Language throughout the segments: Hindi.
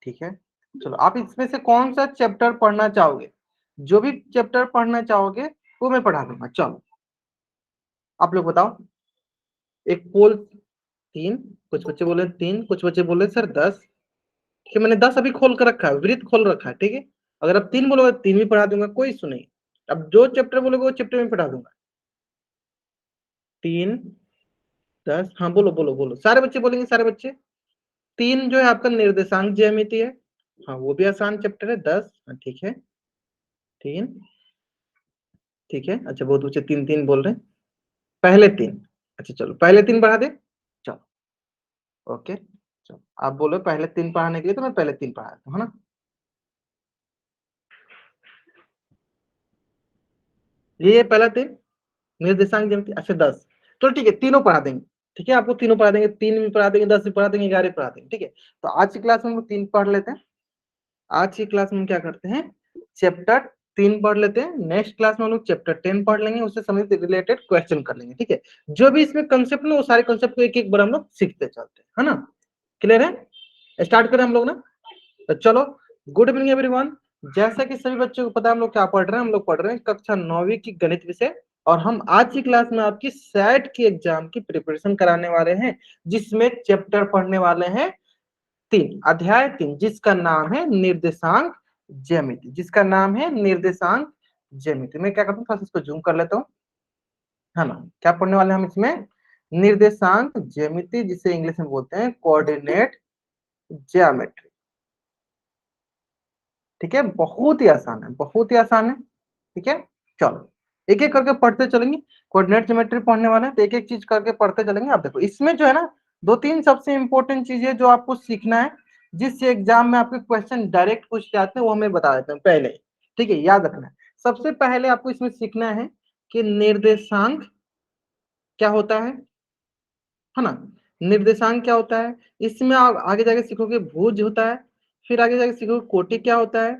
ठीक है, चलो आप इसमें से कौन सा चैप्टर पढ़ना चाहोगे? जो भी चैप्टर पढ़ना चाहोगे वो मैं पढ़ा दूंगा। चलो आप लोग बताओ। एक पोल 3, कुछ बच्चे बोले 3, कुछ बच्चे बोले सर 10। कि मैंने 10 अभी खोल कर रखा है, वृत्त खोल रखा है, ठीक है। अगर आप 3 बोलोगे 3 भी पढ़ा दूंगा, कोई इशू नहीं। अब जो चैप्टर बोलोगे वो चैप्टर में पढ़ा दूंगा। 3, 10, हाँ बोलो बोलो बोलो, सारे बच्चे बोलेंगे, सारे बच्चे। 3 जो है आपका निर्देशांक ज्यामिति है, हाँ वो भी आसान चैप्टर है। 10, हाँ ठीक है। 3, ठीक है। अच्छा बहुत बच्चे 3 3 बोल रहे हैं। पहले 3, अच्छा चलो पहले 3 पढ़ा दे। चलो ओके, चलो आप बोलो पहले 3 पढ़ाने के लिए, तो मैं पहले 3 पढ़ा दूँ, है ना। ये पहला 3 निर्देशांक ज्यामिति। अच्छा 10, चलो ठीक है, तीनों पढ़ा देंगे। ठीक है, आपको तीनों पढ़ा देंगे, 3 भी पढ़ा देंगे, 10 भी पढ़ा देंगे, 11 भी पढ़ा देंगे, ठीक है। तो आज की क्लास में हम लोग 3 पढ़ लेते हैं। आज की क्लास में हम क्या करते हैं, चैप्टर 3 पढ़ लेते हैं। नेक्स्ट क्लास में हम लोग चैप्टर 10 पढ़ लेंगे, उससे संबंधित रिलेटेड क्वेश्चन कर लेंगे, ठीक है। जो भी इसमें कंसेप्ट ना, वो सारे कंसेप्ट को एक एक बार हम लोग सीखते चलते हैं, है ना। क्लियर है, स्टार्ट करें हम लोग ना। तो चलो, गुड इवनिंग एवरीवन। जैसा कि सभी बच्चों को पता है हम लोग क्या पढ़ रहे हैं, हम लोग पढ़ रहे हैं कक्षा 9वीं की गणित विषय। और हम आज की क्लास में आपकी सेट की एग्जाम की प्रिपरेशन कराने वाले हैं, जिसमें चैप्टर पढ़ने वाले हैं 3, अध्याय 3, जिसका नाम है निर्देशांक ज्यामिति, जिसका नाम है निर्देशांक ज्यामिति। मैं क्या करता हूँ, थोड़ा सा इसको जूम कर लेता हूँ, है ना। क्या पढ़ने वाले हैं हम इसमें, निर्देशांक ज्यामिति, जिसे इंग्लिश में बोलते हैं कोऑर्डिनेट ज्योमेट्री। ठीक है, बहुत ही आसान है, बहुत ही आसान है। ठीक है, चलो एक एक करके पढ़ते चलेंगे। कोऑर्डिनेट ज्योमेट्री पढ़ने वाले हैं, तो एक एक चीज करके पढ़ते चलेंगे। आप देखो इसमें जो है ना, 2 3 सबसे इंपॉर्टेंट चीजें जो आपको सीखना है, जिस एग्जाम में आपके क्वेश्चन डायरेक्ट पूछ जाते हैं, वो हमें बता देते हैं पहले ही। ठीक है, याद रखना है। सबसे पहले आपको इसमें सीखना है कि निर्देशांक क्या होता है ना। निर्देशांक क्या होता है, इसमें आप आगे जाके सीखोगे भुज होता है, फिर आगे जाके सीखोगे कोटि क्या होता है,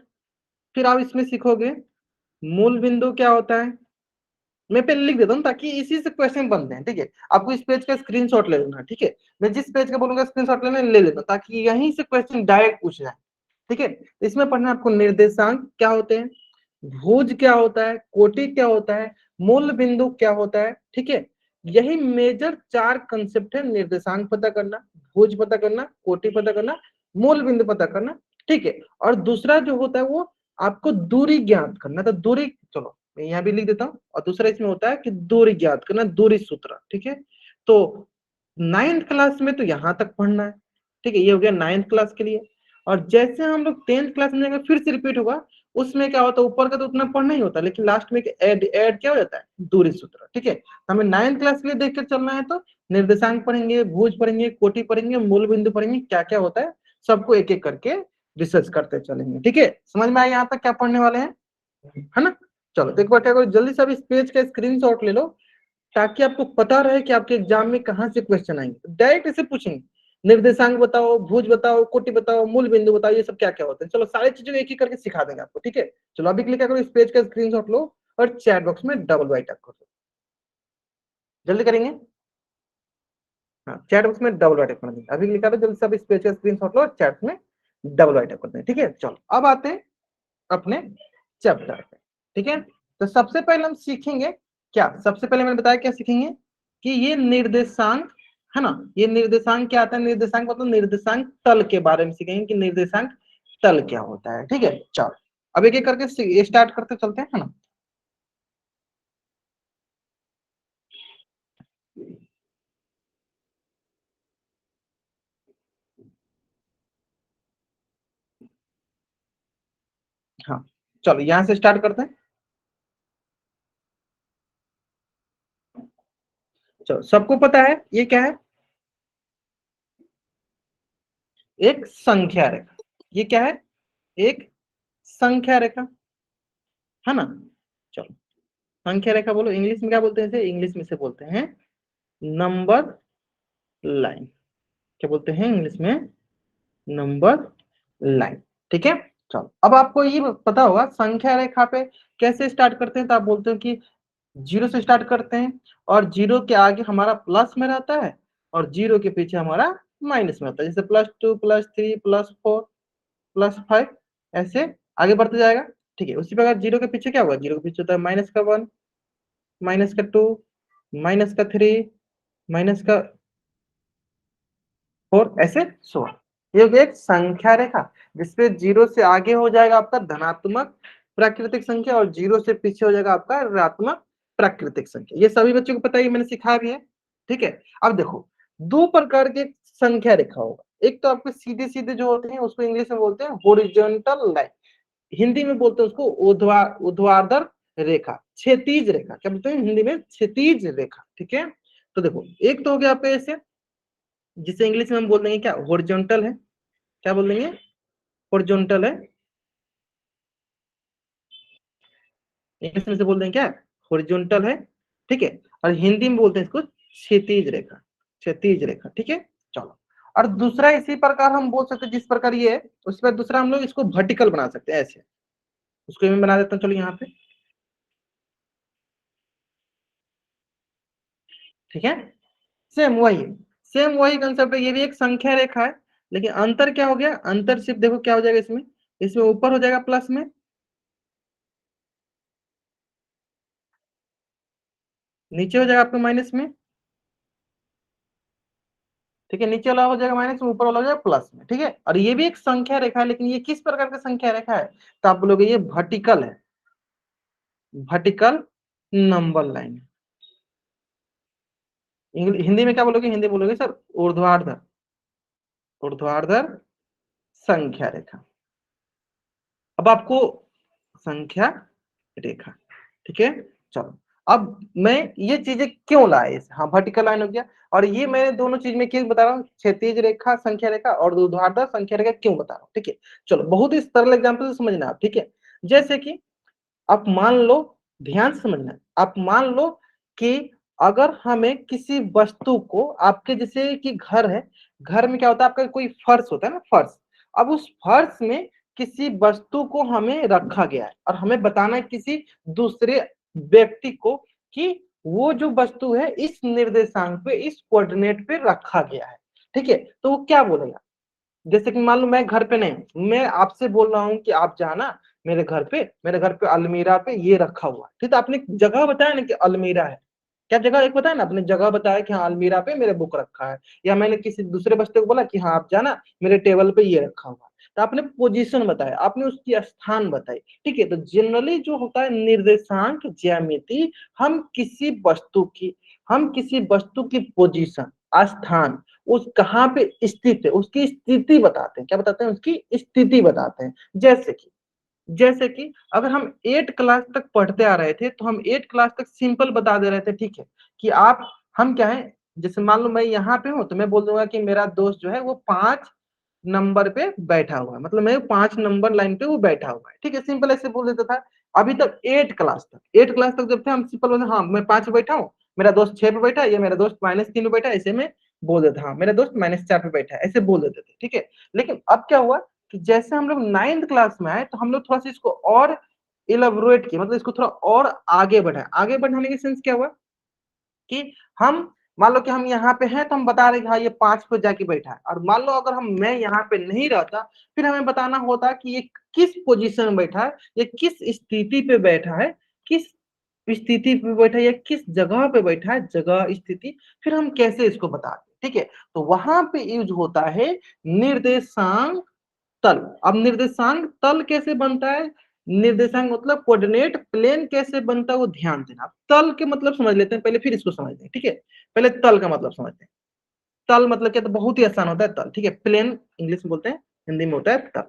फिर आप इसमें सीखोगे मूल बिंदु क्या होता है। मैं पहले लिख देता हूँ ताकि इसी से क्वेश्चन बनते हैं, ठीक है। आपको इस पेज का स्क्रीनशॉट ले लेना, ठीक है। मैं जिस पेज का बोलूंगा स्क्रीनशॉट लेना, ले लेना, ताकि यहीं से क्वेश्चन डायरेक्ट पूछ जाए। ठीक है, इसमें पढ़ना आपको निर्देशांक क्या होते हैं, भुज क्या होता है, कोटि क्या होता है, मूल बिंदु क्या होता है। ठीक है, यही मेजर 4 कंसेप्ट है, निर्देशांक पता करना, भुज पता करना, कोटि पता करना, मूल बिंदु पता करना। ठीक है, और दूसरा जो होता है वो आपको दूरी ज्ञात करना। तो दूरी, चलो मैं यहाँ भी लिख देता हूँ। और दूसरा इसमें होता है कि दूरी ज्ञात करना, दूरी सूत्र। ठीक है, तो 9th क्लास में तो यहाँ तक पढ़ना है। ठीक है, ये हो गया 9th क्लास के लिए। और जैसे हम लोग 10th क्लास में जाएंगे, फिर से रिपीट होगा। उसमें क्या होता है, ऊपर का तो उतना पढ़ना ही होता है, लेकिन लास्ट में ऐड ऐड क्या हो जाता है, दूरी सूत्र। ठीक है, हमें 9th क्लास के लिए देख कर चलना है, तो निर्देशांक पढ़ेंगे, भुज पढ़ेंगे, कोटि पढ़ेंगे, मूल बिंदु पढ़ेंगे, क्या क्या होता है सबको एक एक करके रिसर्च करते चलेंगे। ठीक है, समझ में आया यहाँ तक क्या पढ़ने वाले हैं, है ना। चलो तो एक बार क्या करो, जल्दी से अब इस पेज का स्क्रीनशॉट ले लो, ताकि आपको पता रहे कि आपके एग्जाम में कहाँ से क्वेश्चन आएंगे। डायरेक्ट इसे पूछेंगे, निर्देशांक बताओ, भुज बताओ, कोटि बताओ, मूल बिंदु बताओ, ये सब क्या क्या होते हैं। चलो सारी चीजों को एक एक करके सिखा देंगे आपको। ठीक है, चलो अभी के लिए क्या करो, इस पेज का स्क्रीनशॉट लो और चैट बॉक्स में डबल बाइट कर दो। जल्दी करेंगे, हाँ चैट बॉक्स में डबल बाइट कर देंगे। अभी लिखा था, जल्दी से अब इस पेज का स्क्रीनशॉट लो और चैट में डबल बाइट कर देंगे। ठीक है, चलो अब आते हैं अपने चैप्टर पे। ठीक है, तो सबसे पहले हम सीखेंगे क्या, सबसे पहले मैंने बताया क्या सीखेंगे, कि ये निर्देशांक है ना। ये निर्देशांक क्या आता है, निर्देशांक मतलब निर्देशांक तल के बारे में सीखेंगे कि निर्देशांक तल क्या होता है। ठीक है, चलो अब एक एक करके स्टार्ट करते चलते हैं, है ना। हाँ चलो यहां से स्टार्ट करते हैं। चलो सबको पता है ये क्या है, एक संख्या रेखा। ये क्या है, एक संख्या रेखा, है ना। चलो संख्या रेखा बोलो, इंग्लिश में क्या बोलते हैं इसे, इंग्लिश में से बोलते हैं नंबर लाइन। क्या बोलते हैं इंग्लिश में, नंबर लाइन। ठीक है, चलो अब आपको ये पता होगा संख्या रेखा पे कैसे स्टार्ट करते हैं। तो आप बोलते हैं कि 0 से स्टार्ट करते हैं, और 0 के आगे हमारा प्लस में रहता है, और 0 के पीछे हमारा माइनस में रहता है। जैसे +2 +3 +4, +5 ऐसे आगे बढ़ते जाएगा। ठीक है, उसी प्रकार जीरो के पीछे क्या होगा, जीरो के पीछे होता है -1, -2, -3, -4 ऐसे 16। ये हो गया एक संख्या रेखा जिसपे जीरो से आगे हो जाएगा आपका धनात्मक प्राकृतिक संख्या और जीरो से पीछे हो जाएगा आपका ऋणात्मक प्राकृतिक संख्या। ये सभी बच्चों को पता है, मैंने सिखाया भी है। ठीक है, अब देखो दो प्रकार के संख्या रेखा होगा। एक तो आपके सीधे सीधे जो होते हैं उसको इंग्लिश में बोलते हैं हॉरिजॉन्टल लाइन, हिंदी में बोलते हैं उसको ऊर्ध्वाधर रेखा, क्षैतिज रेखा। क्या बोलते हैं हिंदी में, क्षैतिज रेखा। ठीक है, तो देखो एक तो हो गया आपका ऐसे, जिसे इंग्लिश में हम बोल देंगे क्या, हॉरिजॉन्टल है। क्या बोल देंगे, हॉरिजॉन्टल है। इंग्लिश में से बोल देंगे क्या, हॉरिजॉन्टल है। ठीक है, और हिंदी में बोलते हैं इसको क्षैतिज रेखा, क्षैतिज रेखा। ठीक है, चलो। और दूसरा इसी प्रकार हम बोल सकते हैं जिस प्रकार ये है, उस पर दूसरा हम लोग इसको वर्टिकल बना सकते हैं ऐसे। उसको मैं बना देता हूँ, चलो यहाँ पे। ठीक है, सेम वही, सेम वही कंसेप्ट है। ये भी एक संख्या रेखा है, लेकिन अंतर क्या हो गया, अंतर सिर्फ देखो क्या हो जाएगा इसमें, इसमें ऊपर हो जाएगा प्लस में, नीचे हो जाएगा आपका माइनस में। ठीक है, नीचे वाला हो जाएगा माइनस में, ऊपर वाला हो जाएगा प्लस में। ठीक है, और ये भी एक संख्या रेखा है, लेकिन ये किस प्रकार का संख्या रेखा है, तो आप बोलोगे ये वर्टिकल है, वर्टिकल नंबर लाइन। हिंदी में क्या बोलोगे, हिंदी बोलोगे सर ऊर्ध्वाधर, ऊर्ध्वाधर संख्या रेखा। अब आपको संख्या रेखा। ठीक है, चलो। अब मैं ये चीजें क्यों लाए इस, हाँ वर्टिकल लाइन हो गया, और ये मैं दोनों चीज में क्यों बता रहा हूँ, क्षैतिज रेखा संख्या रेखा और ऊर्ध्वाधर संख्या रेखा क्यों बता रहा हूँ। ठीक है, चलो बहुत ही सरल एग्जांपल से समझना आप। ठीक है, जैसे कि आप मान लो, ध्यान से समझना, आप मान लो कि अगर हमें किसी वस्तु को, आपके जैसे कि घर है, घर में क्या होता है आपका कोई फर्श होता है ना, फर्श। अब उस फर्श में किसी वस्तु को हमें रखा गया है और हमें बताना है किसी दूसरे व्यक्ति को कि वो जो वस्तु है इस निर्देशांक पे, इस कोऑर्डिनेट पे रखा गया है। ठीक है, तो वो क्या बोलेगा, जैसे कि मान लो मैं घर पे नहीं हूं, मैं आपसे बोल रहा हूँ कि आप जाना मेरे घर पे, मेरे घर पे अलमीरा पे ये रखा हुआ है। ठीक है, आपने जगह बताया ना कि अलमीरा है, क्या जगह एक बताया ना, आपने जगह बताया कि हाँ अलमीरा पे मेरे बुक रखा है, या मैंने किसी दूसरे बच्चे को बोला कि हाँ आप जाना मेरे टेबल पे ये रखा हुआ है, तो आपने पोजीशन बताया, आपने उसकी स्थान बताई। ठीक है, तो जनरली जो होता है निर्देशांक ज्यामिति, हम किसी वस्तु की, हम किसी वस्तु की पोजीशन, स्थान, उस कहाँ पे स्थित है उसकी स्थिति बताते हैं। क्या बताते हैं, उसकी स्थिति बताते हैं। जैसे कि अगर हम 8 क्लास तक पढ़ते आ रहे थे तो हम 8 क्लास तक सिंपल बता दे रहे थे। ठीक है, कि आप, हम क्या है, जैसे मान लो मैं यहाँ पे हूँ तो मैं बोल दूंगा कि मेरा दोस्त जो है वो 5 नंबर पे बैठा हुआ है, मतलब मैं 5 नंबर लाइन पे वो बैठा हुआ है। ठीक है, सिंपल ऐसे बोल देता था। अभी तक 8 क्लास तक जब थे हम सिंपल बोलते हाँ मैं 5 पे बैठा हूँ, मेरा दोस्त 6 पे बैठा है, या मेरा दोस्त -3 पे बैठा है, ऐसे में बोल देता हाँ मेरा दोस्त -4 पे बैठा है, ऐसे बोल देते थे। ठीक है, लेकिन अब क्या हुआ कि जैसे हम लोग 9th क्लास में आए तो हम लोग थोड़ा सा इसको और इलेबोरेट किए, मतलब इसको थोड़ा और आगे बढ़ाए। आगे बढ़ाने के सेंस क्या हुआ कि हम, मान लो कि हम यहाँ पे हैं तो हम बता रहे कि हाँ ये 5 पे जाके बैठा है, और मान लो अगर मैं यहाँ पे नहीं रहता, फिर हमें बताना होता कि ये किस पोजीशन में बैठा है, ये किस स्थिति पे बैठा है, किस स्थिति पे बैठा है, या किस जगह पे बैठा है, जगह स्थिति, फिर हम कैसे इसको बताते। ठीक है, तो वहां पे यूज होता है निर्देशांक तल। अब निर्देशांक तल कैसे बनता है, निर्देशांक मतलब कोऑर्डिनेट प्लेन कैसे बनता है वो ध्यान देना। तल के मतलब समझ लेते हैं पहले, फिर इसको समझते हैं। ठीक है, पहले तल का मतलब समझते हैं। तल मतलब क्या, तो बहुत ही आसान होता है तल। ठीक है, प्लेन इंग्लिश में बोलते हैं, हिंदी में होता है तल।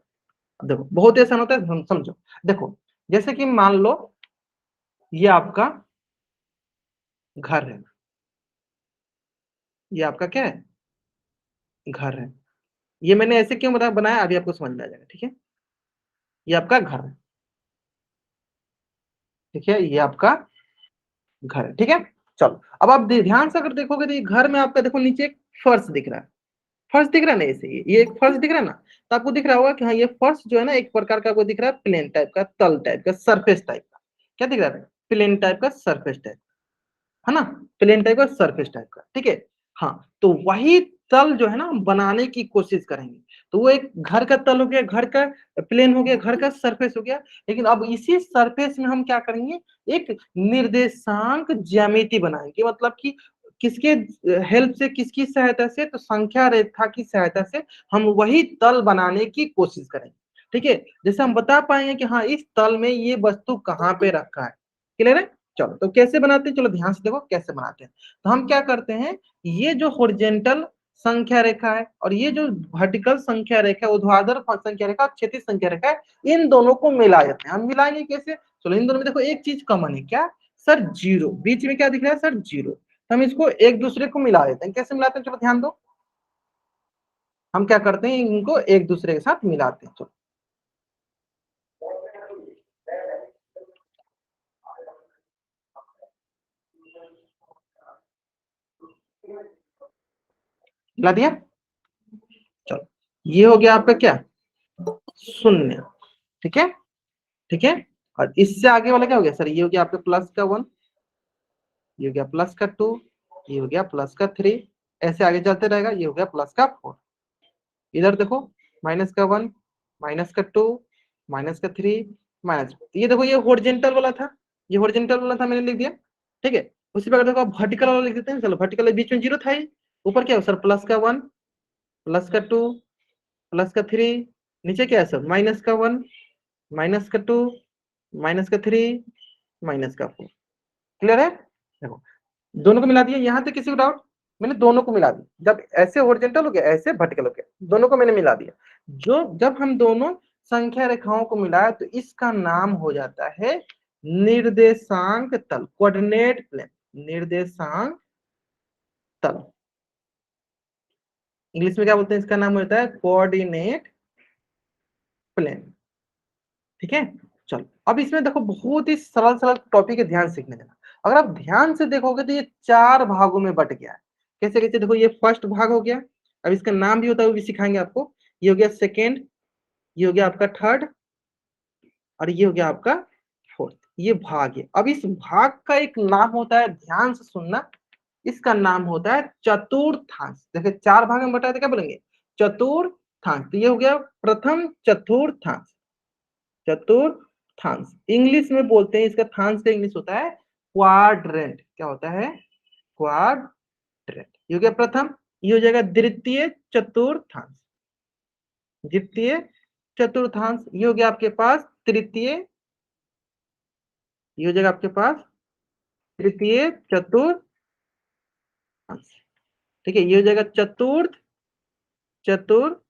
अब देखो बहुत ही आसान होता है, हम समझो। देखो जैसे कि मान लो ये आपका घर है, ये आपका क्या है, घर है। ये मैंने ऐसे क्यों बनाया अभी आपको समझ में आ जाएगा। ठीक है, ये आपका घर है। ठीक है, ये आपका घर है। ठीक है, चलो। अब आप ध्यान से अगर देखोगे तो ये घर में आपका देखो नीचे एक फर्श दिख रहा है, फर्श दिख रहा है ना, ऐसे ये एक फर्श दिख रहा है ना, तो आपको दिख रहा होगा कि हाँ ये फर्श जो है ना एक प्रकार का आपको दिख रहा है प्लेन टाइप का, तल टाइप का, सरफेस टाइप का। क्या दिख रहा है, प्लेन टाइप का, सरफेस टाइप, है ना, प्लेन टाइप का, सरफेस टाइप का। ठीक है, हाँ तो वही तल जो है ना बनाने की कोशिश करेंगे। तो वो एक घर का तल हो गया, घर का प्लेन हो गया, घर का सरफेस हो गया। लेकिन अब इसी सरफेस में हम क्या करेंगे, एक निर्देशांक ज्यामिति बनाएंगे, मतलब कि किसके हेल्प से, किसकी सहायता से, तो संख्या रेखा की सहायता से हम वही तल बनाने की कोशिश करेंगे। ठीक है, जैसे हम बता पाएंगे कि हाँ इस तल में ये वस्तु कहाँ पे रखा है। क्लियर है? चलो तो कैसे बनाते हैं, चलो ध्यान से देखो कैसे बनाते हैं। तो हम क्या करते हैं, ये जो होरिजेंटल संख्या रेखा है और ये जो वर्टिकल संख्या रेखा है, ऊर्ध्वाधर संख्या रेखा और क्षैतिज संख्या रेखा है, इन दोनों को मिला देते हैं। हम मिलाएंगे कैसे, चलो इन दोनों में देखो एक चीज कॉमन है, क्या सर, जीरो। बीच में क्या दिख रहा है सर, जीरो। तो हम इसको एक दूसरे को मिला देते हैं। कैसे मिलाते हैं, चलो ध्यान दो। हम क्या करते हैं, इनको एक दूसरे के साथ मिलाते हैं। चलो मिला दिया। चलो ये हो गया आपका क्या, शून्य। ठीक है, ठीक है। और इससे आगे वाला क्या हो गया सर, ये हो गया आपका प्लस का 1, ये हो गया प्लस का 2, ये हो गया प्लस का 3। ऐसे आगे चलते रहेगा, ये हो गया प्लस का 4। इधर देखो, माइनस का 1, माइनस का 2, माइनस का 3, माइनस। ये देखो ये होरिजेंटल वाला था, ये होरिजेंटल वाला था, मैंने लिख दिया। ठीक है, उसी प्रकार देखो वर्टिकल वाला लिख देते हैं। चलो वर्टिकल बीच में जीरो था ही, ऊपर क्या हो सर, प्लस का 1, प्लस का 2, प्लस का 3, नीचे क्या है सर, माइनस का 1, माइनस का 2, माइनस का 3, माइनस का 4। क्लियर है? देखो दोनों को मिला दिया। यहाँ तक किसी को डाउट? मैंने दोनों को मिला दिया। जब ऐसे होरिजेंटल हो गया, ऐसे वर्टिकल हो गया, दोनों को मैंने मिला दिया। जो जब हम दोनों संख्या रेखाओं को मिलाया तो इसका नाम हो जाता है निर्देशांक तल, कोऑर्डिनेट प्लेन, निर्देशांक तल। इंग्लिश में क्या बोलते हैं, इसका नाम होता है कोऑर्डिनेट प्लेन। ठीक है, चलो अब इसमें देखो बहुत ही सरल सरल टॉपिक है, ध्यान सीखने देना। अगर आप ध्यान से देखोगे तो ये 4 भागों में बट गया है। कैसे कैसे, देखो ये फर्स्ट भाग हो गया, अब इसका नाम भी होता है वो भी सिखाएंगे आपको। ये हो गया सेकेंड, ये हो गया आपका थर्ड, और ये हो गया आपका फोर्थ। ये भाग है। अब इस भाग का एक नाम होता है, ध्यान से सुनना, इसका नाम होता है चतुर्थांश। देखिए 4 भाग में बटा है तो क्या बोलेंगे, चतुर्थांश। तो ये हो गया प्रथम चतुर्थांश, चतुर्थांश। इंग्लिश में बोलते हैं इसका थांस का इंग्लिश होता है क्वाड्रेंट। क्या होता है, क्वाड्रेंट। ये हो गया प्रथम, ये हो जाएगा द्वितीय चतुर्थांश, द्वितीय चतुर्थांश। ये हो गया आपके पास तृतीय, ये हो जाएगा आपके पास तृतीय चतुर्थांश। ठीक है, ये हो जाएगा चतुर्थ चतुर्थांश।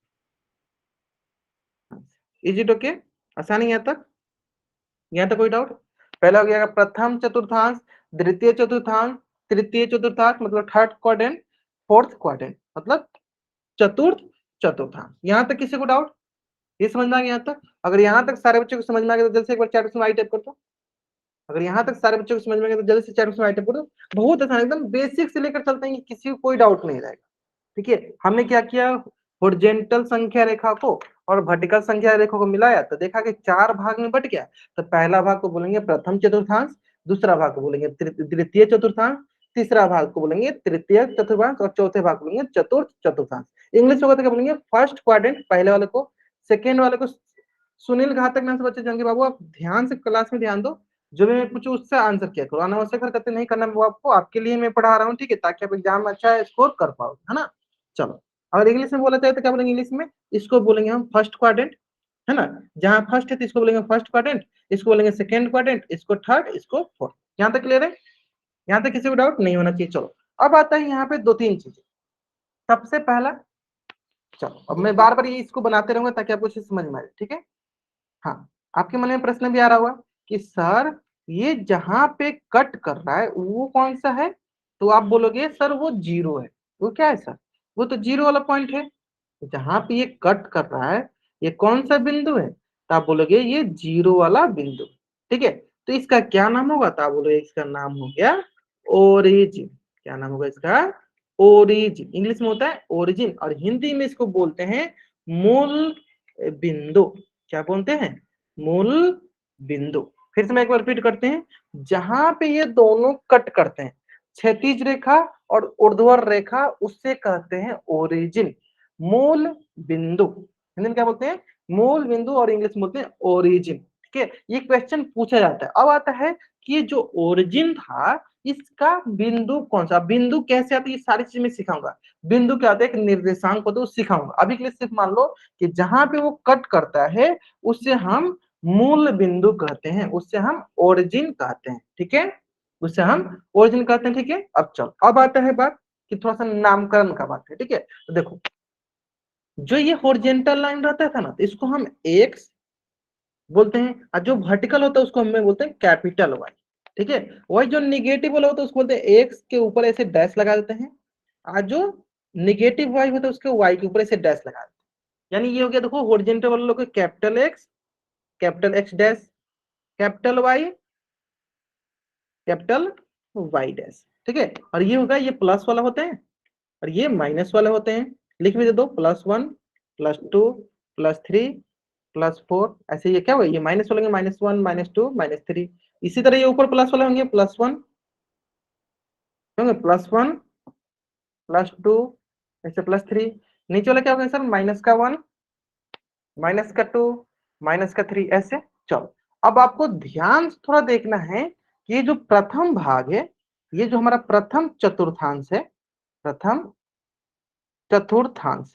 इज इट ओके, आसानी यहाँ तक? यहाँ तक कोई डाउट? पहला हो गया प्रथम चतुर्थांश, द्वितीय चतुर्थांश, तृतीय चतुर्थांश मतलब थर्ड क्वाड्रेंट, फोर्थ क्वाड्रेंट मतलब चतुर्थ चतुर्थांश। यहाँ तक किसी को डाउट? ये समझ में आ गया यहाँ तक? अगर यहाँ तक सारे बच्चों को समझ में आ गया तो जल्दी से एक बार चैट में आई टाइप कर दो। अगर यहाँ तक सारे बच्चों को समझ में आ गया तो जल्दी से चैट में आई टाइप कर दो। बहुत आसान, एकदम बेसिक से लेकर चलते हैं, किसी को कोई डाउट नहीं रहेगा। ठीक है, हमने क्या किया, होरिजेंटल संख्या रेखा को और वर्टिकल संख्या रेखा को मिलाया तो देखा कि 4 भाग में बट गया। तो पहला भाग को बोलेंगे प्रथम चतुर्थांश, दूसरा भाग को बोलेंगे द्वितीय चतुर्थांश, तीसरा भाग को बोलेंगे तृतीय चतुर्थांश और चौथे भाग को बोलेंगे चतुर्थ चतुर्थांश। इंग्लिश में क्या बोलेंगे, फर्स्ट क्वाड्रेंट पहले वाले को, सेकेंड वाले को। सुनील घातक नाम से बच्चे जाएंगे, बाबू आप ध्यान से क्लास में ध्यान दो, जो भी मैं पूछूं उससे आंसर किया करो, अनावश्यक हरकतें नहीं करना। वो आपको, आपके लिए मैं पढ़ा रहा हूँ, ठीक है, ताकि आप एग्जाम में अच्छा स्कोर कर पाओ, है ना। चलो अगर इंग्लिश में बोला जाए तो क्या बोलेंगे इंग्लिश में, इसको बोलेंगे हम फर्स्ट क्वाड्रेंट, है ना। जहां फर्स्ट है तो इसको बोलेंगे फर्स्ट क्वाड्रेंट, इसको बोलेंगे सेकंड क्वाड्रेंट, इसको थर्ड, इसको फोर्थ। यहाँ तक क्लियर है? यहाँ तक किसी को डाउट नहीं होना चाहिए। चलो अब आता है यहाँ पे 2-3 चीजें। सबसे पहला, चलो अब मैं बार बार ये इसको बनाते रहूंगा ताकि आपको चीज समझ में आए, ठीक है। हाँ, आपके मन में प्रश्न भी आ रहा होगा कि सर ये जहां पे कट कर रहा है वो कौन सा है, तो आप बोलोगे सर वो जीरो है। वो क्या है सर, वो तो जीरो वाला पॉइंट है। जहां पे ये कट कर रहा है ये कौन सा बिंदु है, तो आप बोलोगे ये जीरो वाला बिंदु। ठीक है, तो इसका क्या नाम होगा, तो आप बोलोगे इसका नाम हो गया ओरिजिन। क्या नाम होगा इसका, ओरिजिन। इंग्लिश में होता है ओरिजिन और हिंदी में इसको बोलते हैं मूल बिंदु। क्या बोलते हैं, मूल बिंदु। फिर से मैं एक बार रिपीट करते हैं, जहां पे ये दोनों कट करते हैं, क्षैतिज रेखा और ऊर्ध्वाधर रेखा उससे कहते हैं ओरिजिन, मूल बिंदु। हिंदी में क्या बोलते हैं? मूल बिंदु, और इंग्लिश में बोलते हैं ओरिजिन। ठीक है, ये क्वेश्चन पूछा जाता है। अब आता है कि ये जो ओरिजिन था इसका बिंदु कौन सा, बिंदु कैसे आते, ये सारी चीज मैं सिखाऊंगा। बिंदु क्या होता है, एक निर्देशांक होता है, वो सिखाऊंगा। अभी के लिए सिर्फ मान लो कि जहां पे वो कट करता है उससे हम मूल बिंदु कहते हैं, उससे हम ओरिजिन कहते हैं। ठीक है, उससे हम ओरिजिन कहते हैं। ठीक है, अब चलो, अब आता है बात कि थोड़ा सा नामकरण का बात है। ठीक है, तो देखो जो ये हॉरिजॉन्टल लाइन रहता था ना, तो इसको हम एक्स बोलते हैं, और जो वर्टिकल होता है उसको हम बोलते हैं कैपिटल वाई। ठीक है, वही जो निगेटिव वाला होता है उसको बोलते हैं एक्स के ऊपर ऐसे डैश लगा देते हैं, और जो निगेटिव वाई होता है उसके वाई के ऊपर ऐसे डैश लगा देते हैं। यानी ये हो गया, देखो हॉरिजॉन्टल वाला लोग capital X dash, capital Y, capital Y dash. ठीक है, और ये होगा, ये प्लस वाला होते हैं और ये माइनस वाले होते हैं। लिख भी दे दो, +1 +2 +3 +4, ऐसे ये क्या हुआ, ये माइनस वाले -1 -2 -3। इसी तरह ये ऊपर प्लस वाले होंगे, +1 होंगे, +1 +2 ऐसे +3। नीचे वाला क्या होगा सर, -1 -2 -3 ऐसे। चलो, अब आपको ध्यान से थोड़ा देखना है कि ये जो प्रथम भाग है, ये जो हमारा प्रथम चतुर्थांश है, प्रथम चतुर्थांश,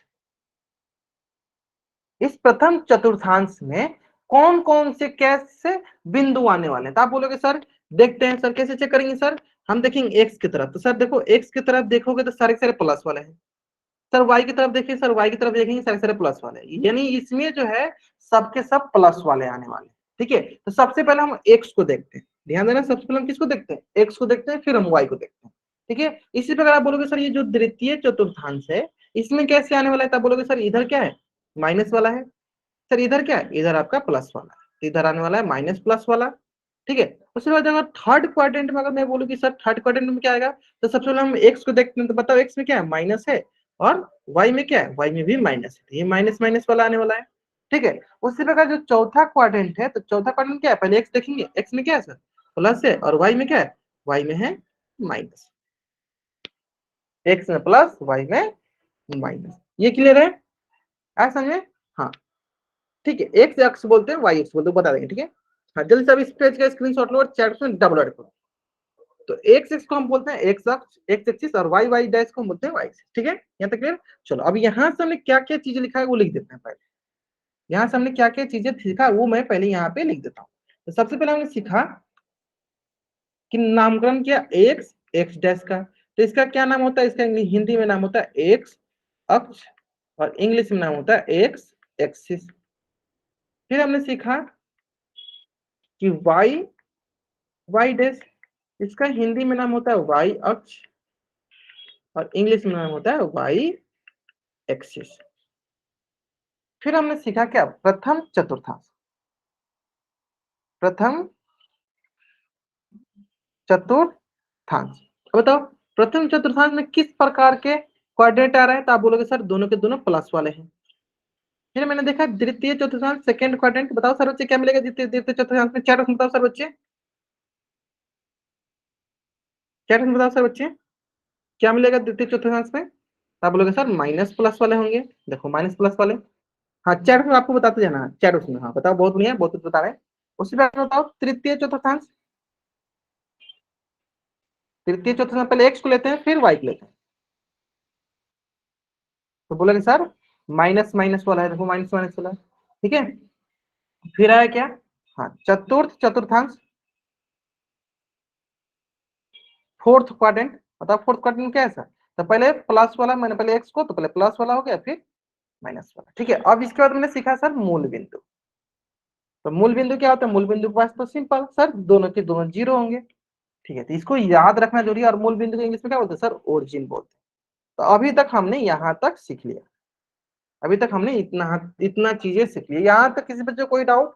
इस प्रथम चतुर्थांश में कौन कौन से कैसे बिंदु आने वाले हैं। तो आप बोलोगे सर देखते हैं, सर कैसे चेक करेंगे सर, हम देखेंगे एक्स की तरफ, तो सर देखो एक्स की तरफ देखोगे तो सारे सारे प्लस वाले हैं। सर वाई की तरफ देखिए, सर वाई की तरफ देखेंगे सारे सारे प्लस वाले, यानी इसमें जो है सबके सब प्लस वाले आने वाले। ठीक है, तो सबसे पहले हम एक्स को देखते हैं, ध्यान देना, सबसे पहले हम किसको देखते हैं, एक्स को देखते हैं, फिर हम वाई को देखते हैं। ठीक है, इसी प्रकार आप बोलोगे सर ये जो द्वितीय चतुर्थांश है इसमें कैसे आने वाला है, तब बोलोगे सर इधर क्या है, माइनस वाला है। सर इधर क्या है, इधर आपका प्लस वाला है, इधर आने वाला है माइनस प्लस वाला। ठीक है, उसके बाद अगर थर्ड क्वाड्रेंट में अगर मैं बोलूँ कि सर थर्ड क्वाड्रेंट में क्या आएगा, तो सबसे पहले हम एक्स को देखते हैं, तो बताओ एक्स में क्या है, माइनस है, और वाई में क्या है, वाई में भी माइनस है, तो ये माइनस माइनस वाला आने वाला है। ठीक है, उसी प्रकार जो चौथा क्वाड्रेंट है, तो चौथा क्वाड्रेंट क्या है, पहले एक्स देखेंगे, एक्स में क्या है सर, प्लस है, और वाई में क्या है, वाई में है माइनस, एक्स में प्लस वाई में माइनस। ये क्लियर है, आ समझे? हाँ, ठीक है, एक्स अक्ष बोलते हैं, वाई अक्ष बोलते हैं, बता देंगे। ठीक है, हाँ, जल्दी से अब इस पेज का स्क्रीनशॉट लो और चैट में डबल ऐड करो। तो एक्स एक्स को हम बोलते हैं एक्स अक्ष, एक्स एक्सिस, और वाई वाई डैश को हम बोलते हैं वाई एक्सिस। ठीक है, यहाँ तक क्लियर? चलो, अब यहाँ से हमने क्या क्या चीजें लिखा है वो लिख देते हैं पहले। यहाँ से हमने क्या क्या चीजें सीखा वो मैं पहले यहाँ पे लिख देता हूँ। तो सबसे पहले हमने सीखा कि नामकरण किया एक्स एक्स डैश का, तो इसका क्या नाम होता है, इसका हिंदी में नाम होता है एक्स अक्ष, और इंग्लिश में नाम होता है एक्स एक्सिस। फिर हमने सीखा कि वाई वाई डैश, इसका हिंदी में नाम होता है वाई अक्ष, और इंग्लिश में नाम होता है वाई एक्सिस। फिर हमने सीखा क्या, प्रथम चतुर्थांश, प्रथम चतुर्थांश। बताओ प्रथम चतुर्थांश में किस प्रकार के क्वाड्रेंट आ रहे हैं, तो आप बोलोगे सर दोनों के दोनों प्लस वाले हैं। फिर मैंने देखा द्वितीय चतुर्थांश सेकंड क्वाड्रेंट, बताओ सर बच्चे क्या मिलेगा द्वितीय द्वितीय चतुर्थांश में, चैट में बताओ सर बच्चे, चैट में बताओ सर बच्चे क्या मिलेगा द्वितीय चतुर्थांश में, तो आप बोलोगे सर माइनस प्लस वाले होंगे, देखो माइनस प्लस वाले। हाँ, चैट में आपको बताते जाना, चैट उसमें, हाँ बताओ, बहुत बढ़िया, बहुत कुछ बता रहे हैं। उसी बात बताओ तृतीय चतुर्थांश, तृतीय चतुर्थांश पहले एक्स को लेते हैं फिर वाई को लेते हैं, तो बोलेंगे सर माइनस माइनस वाला है, देखो माइनस माइनस वाला है। ठीक है, फिर आया क्या, हाँ चतुर्थ चतुर्थांश, फोर्थ क्वाड्रेंट। बताओ फोर्थ क्वाड्रेंट क्या है सर, तो पहले प्लस वाला, मैंने पहले एक्स को, तो पहले प्लस वाला हो गया फिर माइनस वाला। ठीक है, अब इसके बाद मैंने सीखा सर मूल बिंदु। तो मूल बिंदु क्या होता है, मूल बिंदु के पास तो सिंपल सर दोनों के दोनों जीरो होंगे। ठीक है, तो इसको याद रखना जरूरी है, और मूल बिंदु को इंग्लिश में क्या बोलते हैं सर, ओरिजिन बोलते हैं। तो अभी तक हमने यहाँ तक सीख लिया, अभी तक हमने इतना इतना चीजें सीख ली, यहाँ तक किसी बच्चे को कोई डाउट?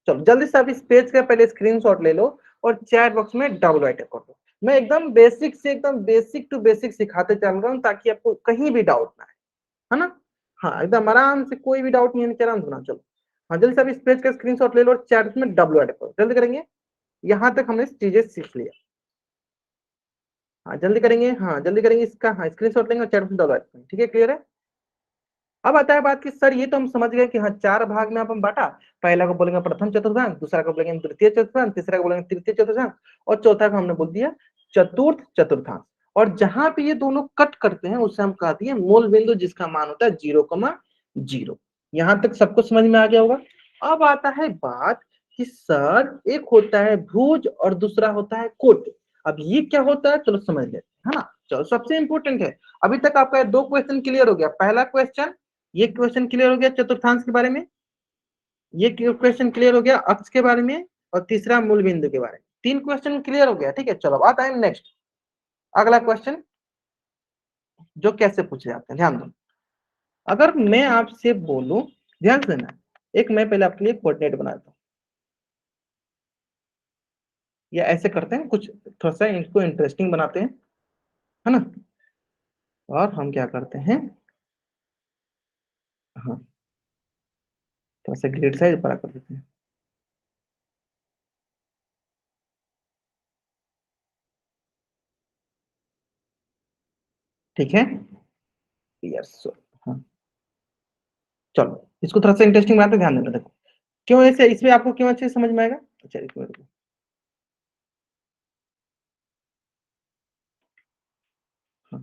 चलो जल्दी से आप इस पेज का पहले स्क्रीनशॉट ले लो और चैट बॉक्स में डबल राइट कर दो। मैं एकदम बेसिक से एकदम बेसिक टू बेसिक सिखाते चल रहा हूँ ताकि आपको कहीं भी डाउट ना है ना। हाँ, एकदम आराम से, कोई भी डाउट नहीं है, आराम से ना। चलो, हाँ जल्दी से आप इस पेज का स्क्रीनशॉट ले लो और चैट में डबल राइट करो, जल्दी करेंगे। यहाँ तक हमने चीजें सीख लिया। हाँ जल्दी करेंगे, हाँ जल्दी करेंगे इसका, हाँ स्क्रीनशॉट लेंगे और चैट में डलवा देंगे, ठीक है क्लियर है। अब आता है बात कि सर ये तो हम समझ गए कि हाँ चार भाग में अपन बांटा, पहला को बोलेंगे प्रथम चतुर्थांश, दूसरा को बोलेंगे तृतीय चतुर्थांश, तीसरा को बोलेंगे तृतीय चतुर्थांश, और चौथा को हमने बोल दिया चतुर्थ चतुर्थांश। और जहां पे ये दोनों कट करते हैं उसे हम कहते हैं मूल बिंदु, जिसका मान होता है 0,0। यहां तक सबको समझ में आ गया होगा। अब आता है बात कि सर एक होता है भुज और दूसरा होता है कोट। अब ये क्या होता है चलो समझ लेते हैं, है ना। चलो सबसे इंपॉर्टेंट है, अभी तक आपका दो क्वेश्चन क्लियर हो गया। पहला क्वेश्चन, ये क्वेश्चन क्लियर हो गया चतुर्थांश के बारे में, ये क्वेश्चन क्लियर हो गया अक्ष के बारे में, और तीसरा मूल बिंदु के बारे में। तीन क्वेश्चन क्लियर हो गया, ठीक है। चलो आता है नेक्स्ट, अगला क्वेश्चन जो कैसे पूछे जाते हैं, ध्यान दो। अगर मैं आपसे बोलूं, ध्यान से देना, एक मैं पहले आपके लिए कोऑर्डिनेट बनाता हूं, या ऐसे करते हैं कुछ, थोड़ा सा इनको इंटरेस्टिंग बनाते हैं, है ना। और हम क्या करते हैं, हाँ थोड़ा सा ग्रेड साइज बड़ा कर देते हैं, ठीक है। यस, हाँ चलो इसको थोड़ा सा इंटरेस्टिंग बनाते हैं, ध्यान देना। देखो क्यों ऐसे, इसमें आपको क्यों अच्छे से समझ में आएगा। अच्छा एक मिनट, हाँ